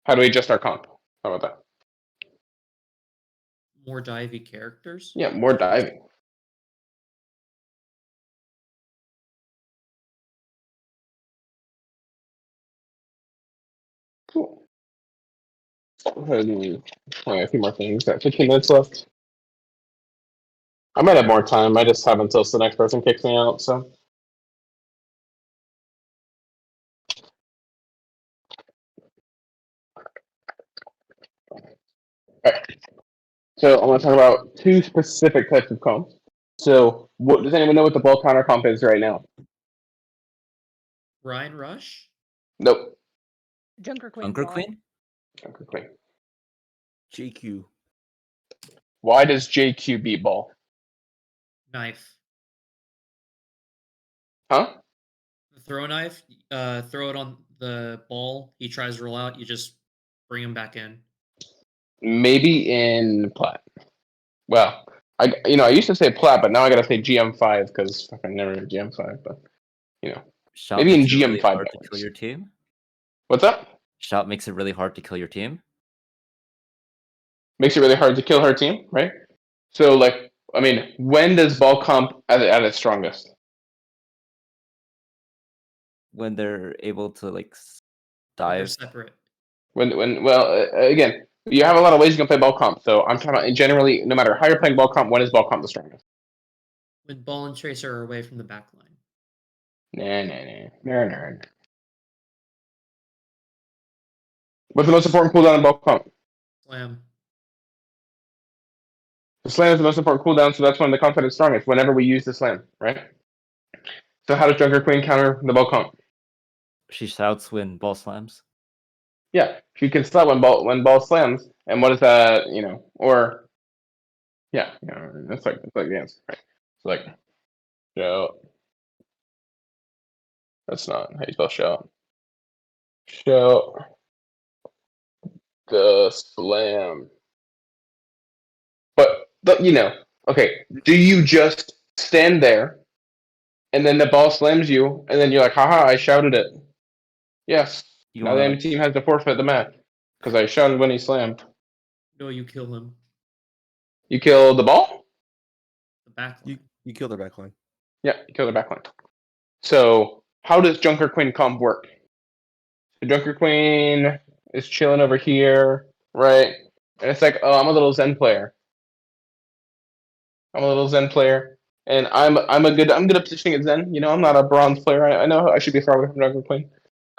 Speaker 2: How do we adjust our comp? How about that?
Speaker 3: More divey characters.
Speaker 2: Yeah, more diving. Cool. Only a few more things. Got 15 minutes left. I might have more time. I just have until the next person kicks me out. So. Alright. So I want to talk about two specific types of comps. So, what does anyone know what the ball counter comp is right now?
Speaker 3: Ryan Rush?
Speaker 2: Nope.
Speaker 4: Junker Queen.
Speaker 1: Bunker
Speaker 4: ball.
Speaker 1: Queen.
Speaker 2: Okay, quick.
Speaker 6: JQ.
Speaker 2: Why does JQ beat ball?
Speaker 3: Knife.
Speaker 2: Huh?
Speaker 3: The throw knife, throw it on the ball. He tries to roll out. You just bring him back in.
Speaker 2: Maybe in plat. Well, I used to say plat, but now I gotta say GM5 because fucking never GM5. But
Speaker 1: Shout
Speaker 2: maybe in
Speaker 1: makes it really
Speaker 2: GM5
Speaker 1: hard to
Speaker 2: that
Speaker 1: kill
Speaker 2: works.
Speaker 1: your team.
Speaker 2: What's up?
Speaker 1: Shout makes it really hard to kill your team.
Speaker 2: Makes it really hard to kill her team, right? So, like, I mean, when does ball comp at its strongest?
Speaker 1: When they're able to like
Speaker 3: They're
Speaker 1: dive.
Speaker 3: separate.
Speaker 2: Again, you have a lot of ways you can play ball comp. So I'm talking about generally, no matter how you're playing ball comp, when is ball comp the strongest?
Speaker 3: When ball and tracer are away from the back line.
Speaker 2: Nah. What's the most important cooldown in ball comp?
Speaker 3: Slam.
Speaker 2: The slam is the most important cooldown, so that's when the comp is strongest. Whenever we use the slam, right? So how does Junker Queen counter the ball comp?
Speaker 1: She shouts when ball slams.
Speaker 2: Yeah, she can slap when ball slams, and what is that? Or yeah, that's like the answer, right? It's like shout. That's not how you spell shout. Shout the slam. But okay. Do you just stand there, and then the ball slams you, and then you're like, haha, I shouted it. Yes.
Speaker 1: You
Speaker 2: Now the
Speaker 1: wanna
Speaker 2: enemy team has to forfeit the match because I shouted when he slammed.
Speaker 3: No, you kill him.
Speaker 2: You kill the ball?
Speaker 3: The back line.
Speaker 6: You kill their backline.
Speaker 2: Yeah, you kill the backline. So how does Junker Queen comp work? The Junker Queen is chilling over here, right? And it's like, oh, I'm a little Zen player. And I'm good at positioning at Zen. I'm not a bronze player. I know I should be far away from Junker Queen.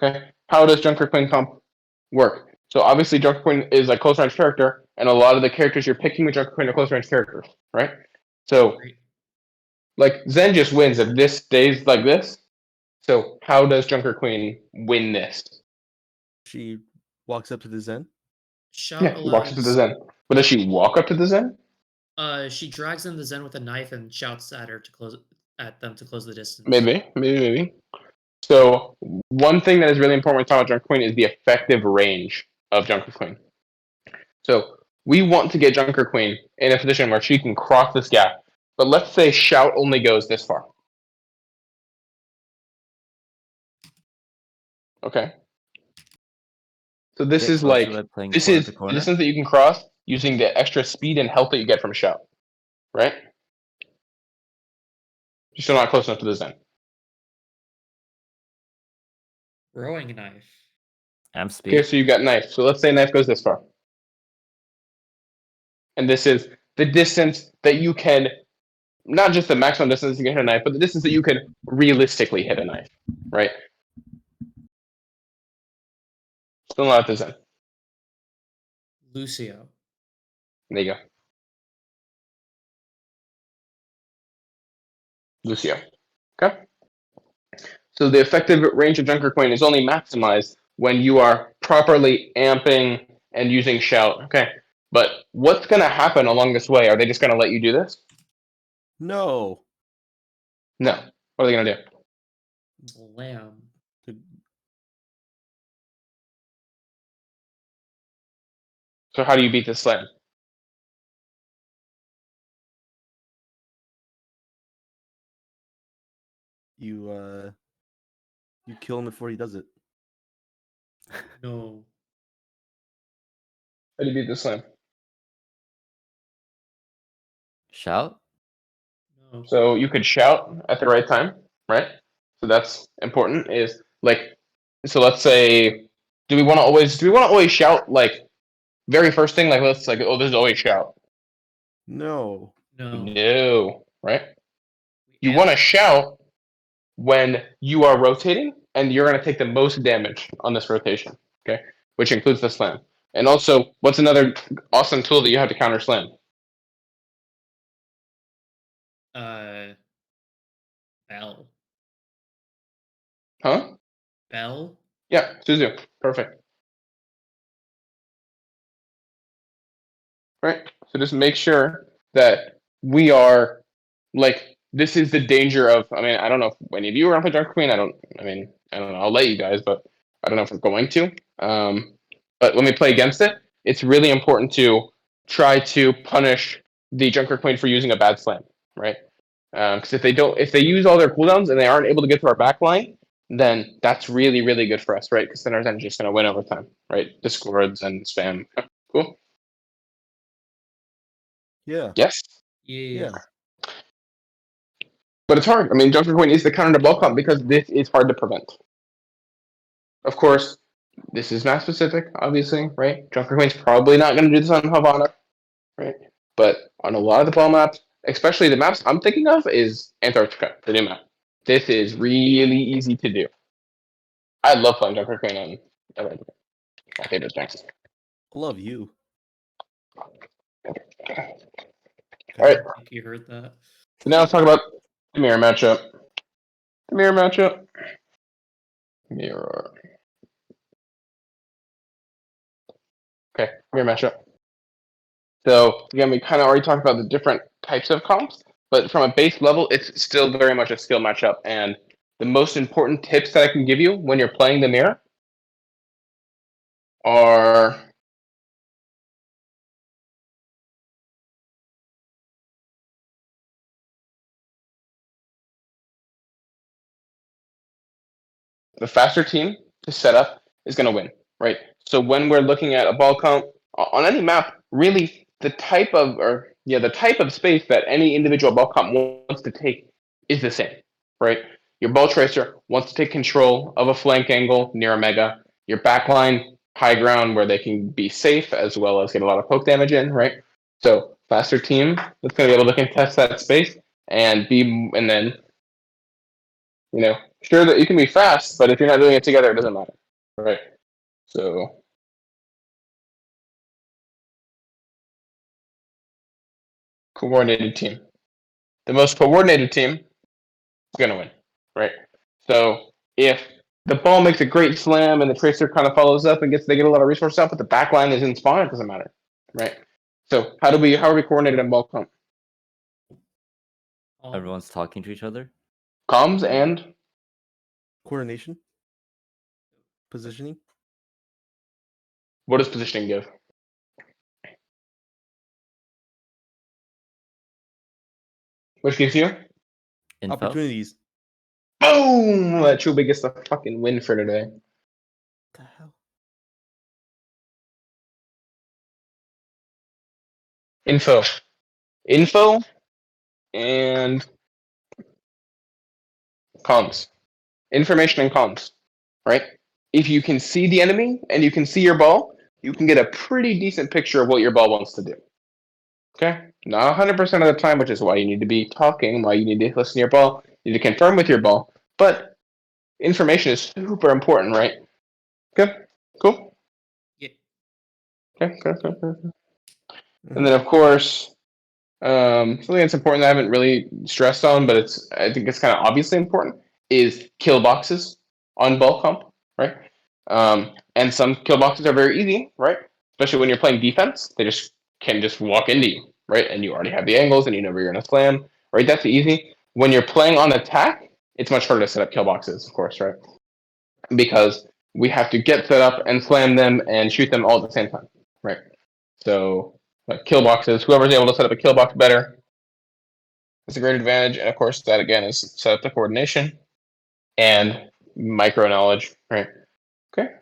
Speaker 2: Okay, how does Junker Queen comp work? So obviously Junker Queen is a close range character, and a lot of the characters you're picking with Junker Queen are close range characters, right? So
Speaker 3: Great.
Speaker 2: like Zen just wins if this stays like this. So how does Junker Queen win this?
Speaker 6: She walks up to the Zen.
Speaker 3: Shout
Speaker 2: Yeah, she walks up to the Zen. But does she walk up to the Zen?
Speaker 3: She drags in the Zen with a knife and shouts at them to close the distance.
Speaker 2: Maybe. So So one thing that is really important when talking about Junker Queen is the effective range of Junker Queen. So we want to get Junker Queen in a position where she can cross this gap. But let's say Shout only goes this far. Okay. So this
Speaker 1: Get
Speaker 2: is
Speaker 1: closer
Speaker 2: like
Speaker 1: by playing
Speaker 2: this
Speaker 1: corner
Speaker 2: is
Speaker 1: to
Speaker 2: the
Speaker 1: corner.
Speaker 2: distance that you can cross using the extra speed and health that you get from Shout. Right? You're still not close enough to the Zen.
Speaker 3: Throwing knife.
Speaker 1: I'm
Speaker 2: Okay,
Speaker 1: speed.
Speaker 2: so you've got knife. So let's say knife goes this far. And this is the distance that you can, not just the maximum distance you can hit a knife, but the distance that you can realistically hit a knife, right? Still not at the Zen.
Speaker 3: Lucio.
Speaker 2: There you go. Lucio. Okay? So the effective range of Junker Queen is only maximized when you are properly amping and using Shout. Okay. But what's going to happen along this way? Are they just going to let you do this?
Speaker 6: No.
Speaker 2: No. What are they going to do?
Speaker 3: Lamb.
Speaker 2: So how do you beat this slam?
Speaker 6: You kill him before he does it.
Speaker 3: No.
Speaker 2: How do you beat this slam?
Speaker 1: Shout.
Speaker 3: No.
Speaker 2: So you could shout at the right time, right? So that's important. Is like, so let's say, do we want to always shout like very first thing? Like let's like, oh, this is always shout.
Speaker 6: No.
Speaker 3: No.
Speaker 2: No, right? You
Speaker 3: Amp.
Speaker 2: want to shout when you are rotating, and you're going to take the most damage on this rotation. Okay, which includes the slam. And also, what's another awesome tool that you have to counter slam?
Speaker 3: Bell.
Speaker 2: Huh?
Speaker 3: Bell.
Speaker 2: Yeah, Suzu. Perfect. Right. So just make sure that we are like this is the danger of. I mean, I don't know if any of you are on play Dark Queen. I don't know. I'll let you guys, but I don't know if we're going to. But when we play against it, it's really important to try to punish the Junker Queen for using a bad slam, right? Because if they use all their cooldowns and they aren't able to get to our back line, then that's really, really good for us, right? Because then our Zen is just going to win over time, right? Discords and spam. Cool.
Speaker 6: Yeah.
Speaker 2: Yes.
Speaker 3: Yeah.
Speaker 2: But it's hard. I mean, Junker Queen is the counter to bulk comp because this is hard to prevent. Of course, this is map specific, obviously, right? Junker Queen's probably not going to do this on Havana, right? But on a lot of the ball maps, especially the maps I'm thinking of, is Antarctica, the new map. This is really easy to do. I love playing Junker Queen on Antarctica. My favorite things.
Speaker 6: Love you.
Speaker 2: All right,
Speaker 3: I think you heard that.
Speaker 2: so now let's talk about the mirror matchup. The mirror matchup. Mirror. Okay, mirror matchup. So again, we kind of already talked about the different types of comps, but from a base level, it's still very much a skill matchup. And the most important tips that I can give you when you're playing the mirror are the faster team to set up is going to win, right? So when we're looking at a ball count on any map, really the type of space that any individual ball count wants to take is the same, right? Your ball tracer wants to take control of a flank angle near a mega. Your backline high ground where they can be safe as well as get a lot of poke damage in, right? So faster team that's going to be able to contest that space and then sure that you can be fast, but if you're not doing it together, it doesn't matter, right? So coordinated team. The most coordinated team is gonna win, right? So if the ball makes a great slam and the tracer kind of follows up and they get a lot of resources out, but the back line is in spawn, it doesn't matter, right? So how are we coordinated in ball comp?
Speaker 3: Um,
Speaker 1: Everyone's talking to each other.
Speaker 2: Comms and
Speaker 6: Coordination. Positioning.
Speaker 2: What does positioning give? Which gives you?
Speaker 1: Info.
Speaker 6: Opportunities.
Speaker 2: Boom! That Chubby gets the fucking win for today.
Speaker 6: What the hell?
Speaker 2: Info and comms. Information and comms, right? If you can see the enemy and you can see your ball, you can get a pretty decent picture of what your ball wants to do. Okay? Not 100% of the time, which is why you need to be talking, why you need to listen to your ball, you need to confirm with your ball. But information is super important, right? Okay? Cool?
Speaker 3: Yeah.
Speaker 2: Okay, good. And then, of course, something that's important that I haven't really stressed on, but I think it's kind of obviously important, is kill boxes on ball comp, right? And some kill boxes are very easy, right? Especially when you're playing defense, they can just walk into you, right? And you already have the angles and you know where you're gonna slam, right? That's easy. When you're playing on attack, it's much harder to set up kill boxes, of course, right? Because we have to get set up and slam them and shoot them all at the same time, right? So like kill boxes, whoever's able to set up a kill box better, it's a great advantage. And of course, that again is set up the coordination and micro knowledge, right? Okay,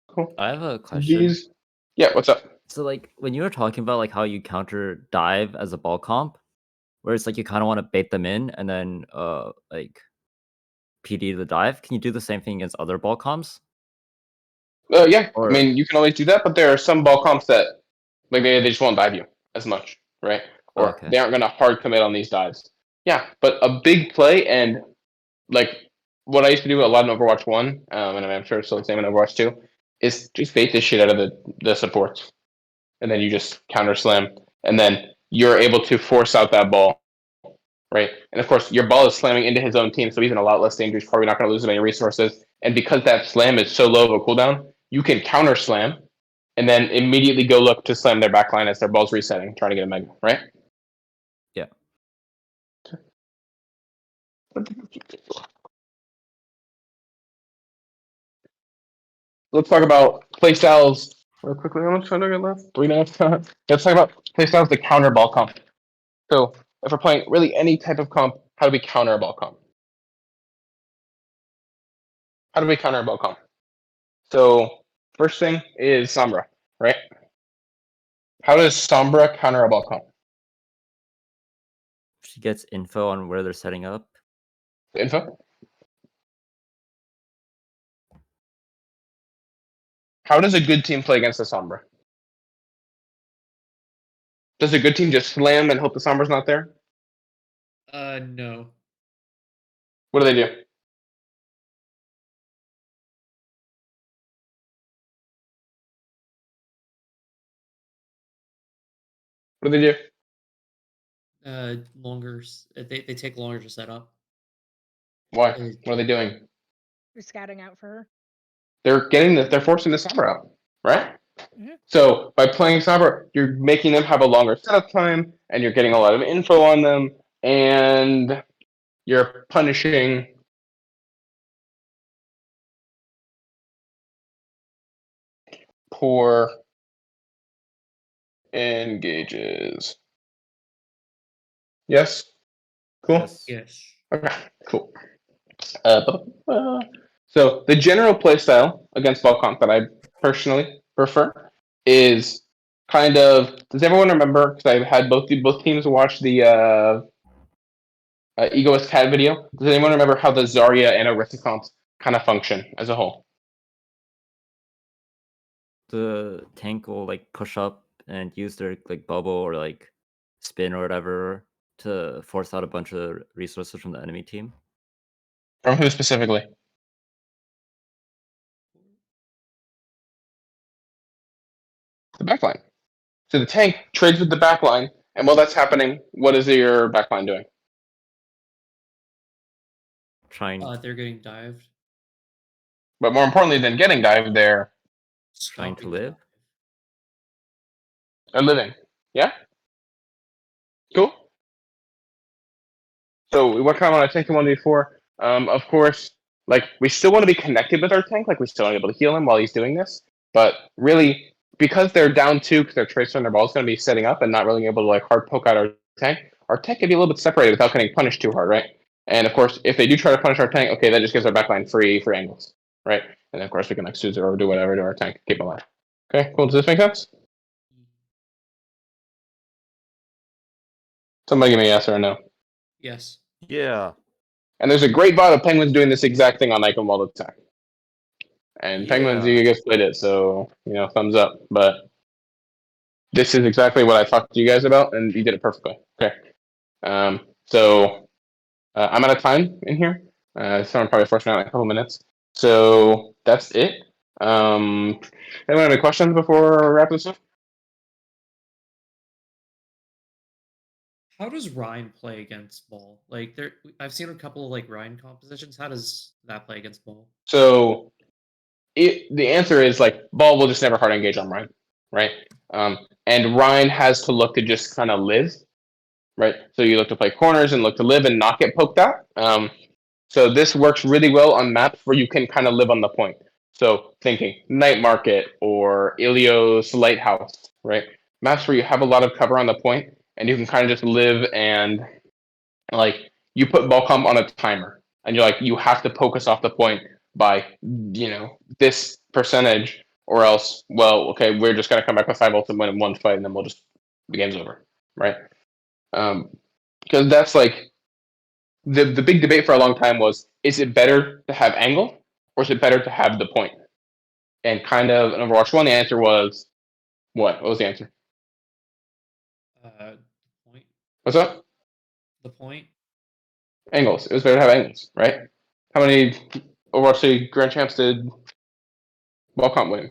Speaker 2: cool.
Speaker 1: I have a question.
Speaker 2: Yeah, what's up?
Speaker 1: So like when you were talking about like how you counter dive as a ball comp, where it's like you kind of want to bait them in and then like PD the dive, can you do the same thing against other ball comps?
Speaker 2: Yeah,
Speaker 1: Or
Speaker 2: I mean, you can always do that, but there are some ball comps that like they just won't dive you as much, right? Or
Speaker 1: okay.
Speaker 2: they aren't going to hard commit on these dives. Yeah, but a big play and like what I used to do a lot in Overwatch 1, and I'm sure it's still the same in Overwatch 2, is just bait the shit out of the supports. And then you just counter slam, and then you're able to force out that ball, right? And of course, your ball is slamming into his own team, so he's in a lot less danger. He's probably not going to lose as many resources. And because that slam is so low of a cooldown, you can counter slam, and then immediately go look to slam their backline as their ball's resetting, trying to get a mega, right?
Speaker 1: Yeah. Let's talk about
Speaker 2: playstyles real quickly. How much time do I got left? 3.5. Let's talk about playstyles to counter ball comp. So if we're playing really any type of comp, how do we counter a ball comp? How do we counter a ball comp? So first thing is Sombra, right? How does Sombra counter a ball comp?
Speaker 1: She gets info on where they're setting up.
Speaker 2: Info? How does a good team play against a Sombra? Does a good team just slam and hope the Sombra's not there?
Speaker 3: No.
Speaker 2: What do they do? What do they do?
Speaker 3: They take longer to set up.
Speaker 2: Why?
Speaker 3: Uh,
Speaker 2: What are they doing?
Speaker 4: You're scouting out for her.
Speaker 2: They're forcing the Sombra out, right?
Speaker 4: Mhm.
Speaker 2: So by playing Sombra, you're making them have a longer setup time, and you're getting a lot of info on them, and you're punishing poor engages. Yes? Cool?
Speaker 1: Yes.
Speaker 3: Yes.
Speaker 2: Okay, cool. So the general playstyle against Volcom that I personally prefer is kind of. Does everyone remember? Because I had both teams watch the Egoist Cat video. Does anyone remember how the Zarya and Orisa comps kind of function as a whole?
Speaker 1: The tank will like push up and use their like bubble or like spin or whatever to force out a bunch of resources from the enemy team.
Speaker 2: From who specifically? The backline. So the tank trades with the backline, and while that's happening, what is your backline doing?
Speaker 1: Trying
Speaker 3: They're getting dived.
Speaker 2: But more importantly than getting dived, they're
Speaker 1: trying to
Speaker 3: Stopping the
Speaker 1: live.
Speaker 3: dive.
Speaker 2: living. Yeah? Cool. So what kind of want to take in 1v4? Of course, like we still want to be connected with our tank, like we still want to be able to heal him while he's doing this. But really, because they're down 2, because their tracer and their ball is going to be setting up and not really able to like hard poke out our tank can be a little bit separated without getting punished too hard, right? And of course, if they do try to punish our tank, okay, that just gives our backline free angles, right? And then of course we can like Suzu or do whatever to our tank, keep alive. Okay, cool. Does this make sense? Somebody give me a yes or a no.
Speaker 3: Yes.
Speaker 6: Yeah.
Speaker 2: And there's a great VOD of Penguins doing this exact thing on Icon Wall Attack. And Penguins,
Speaker 6: Yeah.
Speaker 2: you guys played it, so thumbs up. But this is exactly what I talked to you guys about, and you did it perfectly. Okay. So I'm out of time in here. Someone probably forced me out in a couple minutes. So that's it. Anyone have any questions before I wrap this up?
Speaker 3: How does Ryan play against Ball? Like I've seen a couple of like Ryan compositions. How does that play against Ball?
Speaker 2: So the answer is like Ball will just never hard engage on Ryan, right? And Ryan has to look to just kind of live, right? So you look to play corners and look to live and not get poked out. So this works really well on maps where you can kind of live on the point. So thinking Night Market or Ilios Lighthouse, right? Maps where you have a lot of cover on the point and you can kind of just live and like you put ball comp on a timer and you're like, you have to poke us off the point by, this percentage or else, well, okay, we're just going to come back with 5 ults and win in one fight and then the game's over, right? Because that's like, the big debate for a long time was, is it better to have angle or is it better to have the point? And kind of in Overwatch 1, the answer was what? What was the answer?
Speaker 3: The point.
Speaker 2: What's up?
Speaker 3: The point.
Speaker 2: Angles. It was better to have angles, right? How many Overwatch 3 Grand Champs did ball comp win?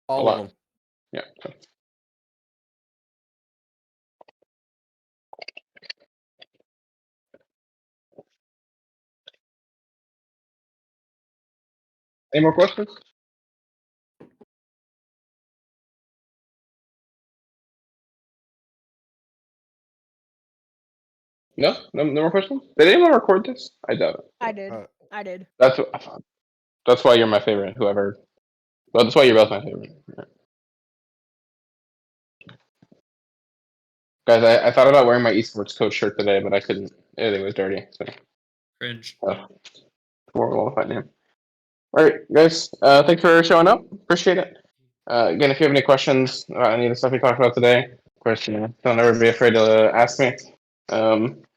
Speaker 6: All of them.
Speaker 2: Yeah. So. Any more questions? No, no more questions. Did anyone record this? I doubt it.
Speaker 4: I did.
Speaker 6: Uh,
Speaker 4: I did.
Speaker 2: That's why you're my favorite. Whoever. Well, that's why you're both my favorite. Yeah. Guys, I thought about wearing my esports coach shirt today, but I couldn't. It was dirty. So.
Speaker 3: Cringe.
Speaker 2: We'll find him. All right, guys. Thanks for showing up. Appreciate it. Again, if you have any questions about any of the stuff we talked about today, of course, don't ever be afraid to ask me.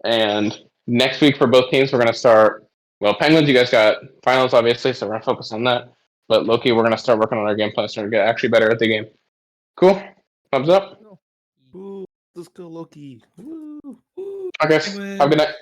Speaker 2: And next week for both teams, we're going to start. Well, Penguins, you guys got finals, obviously, so we're going to focus on that. But Loki, we're going to start working on our game plan so we get actually better at the game. Cool. Thumbs up.
Speaker 6: Ooh, let's go, Loki. Woo.
Speaker 2: Okay, guys. Have a good night.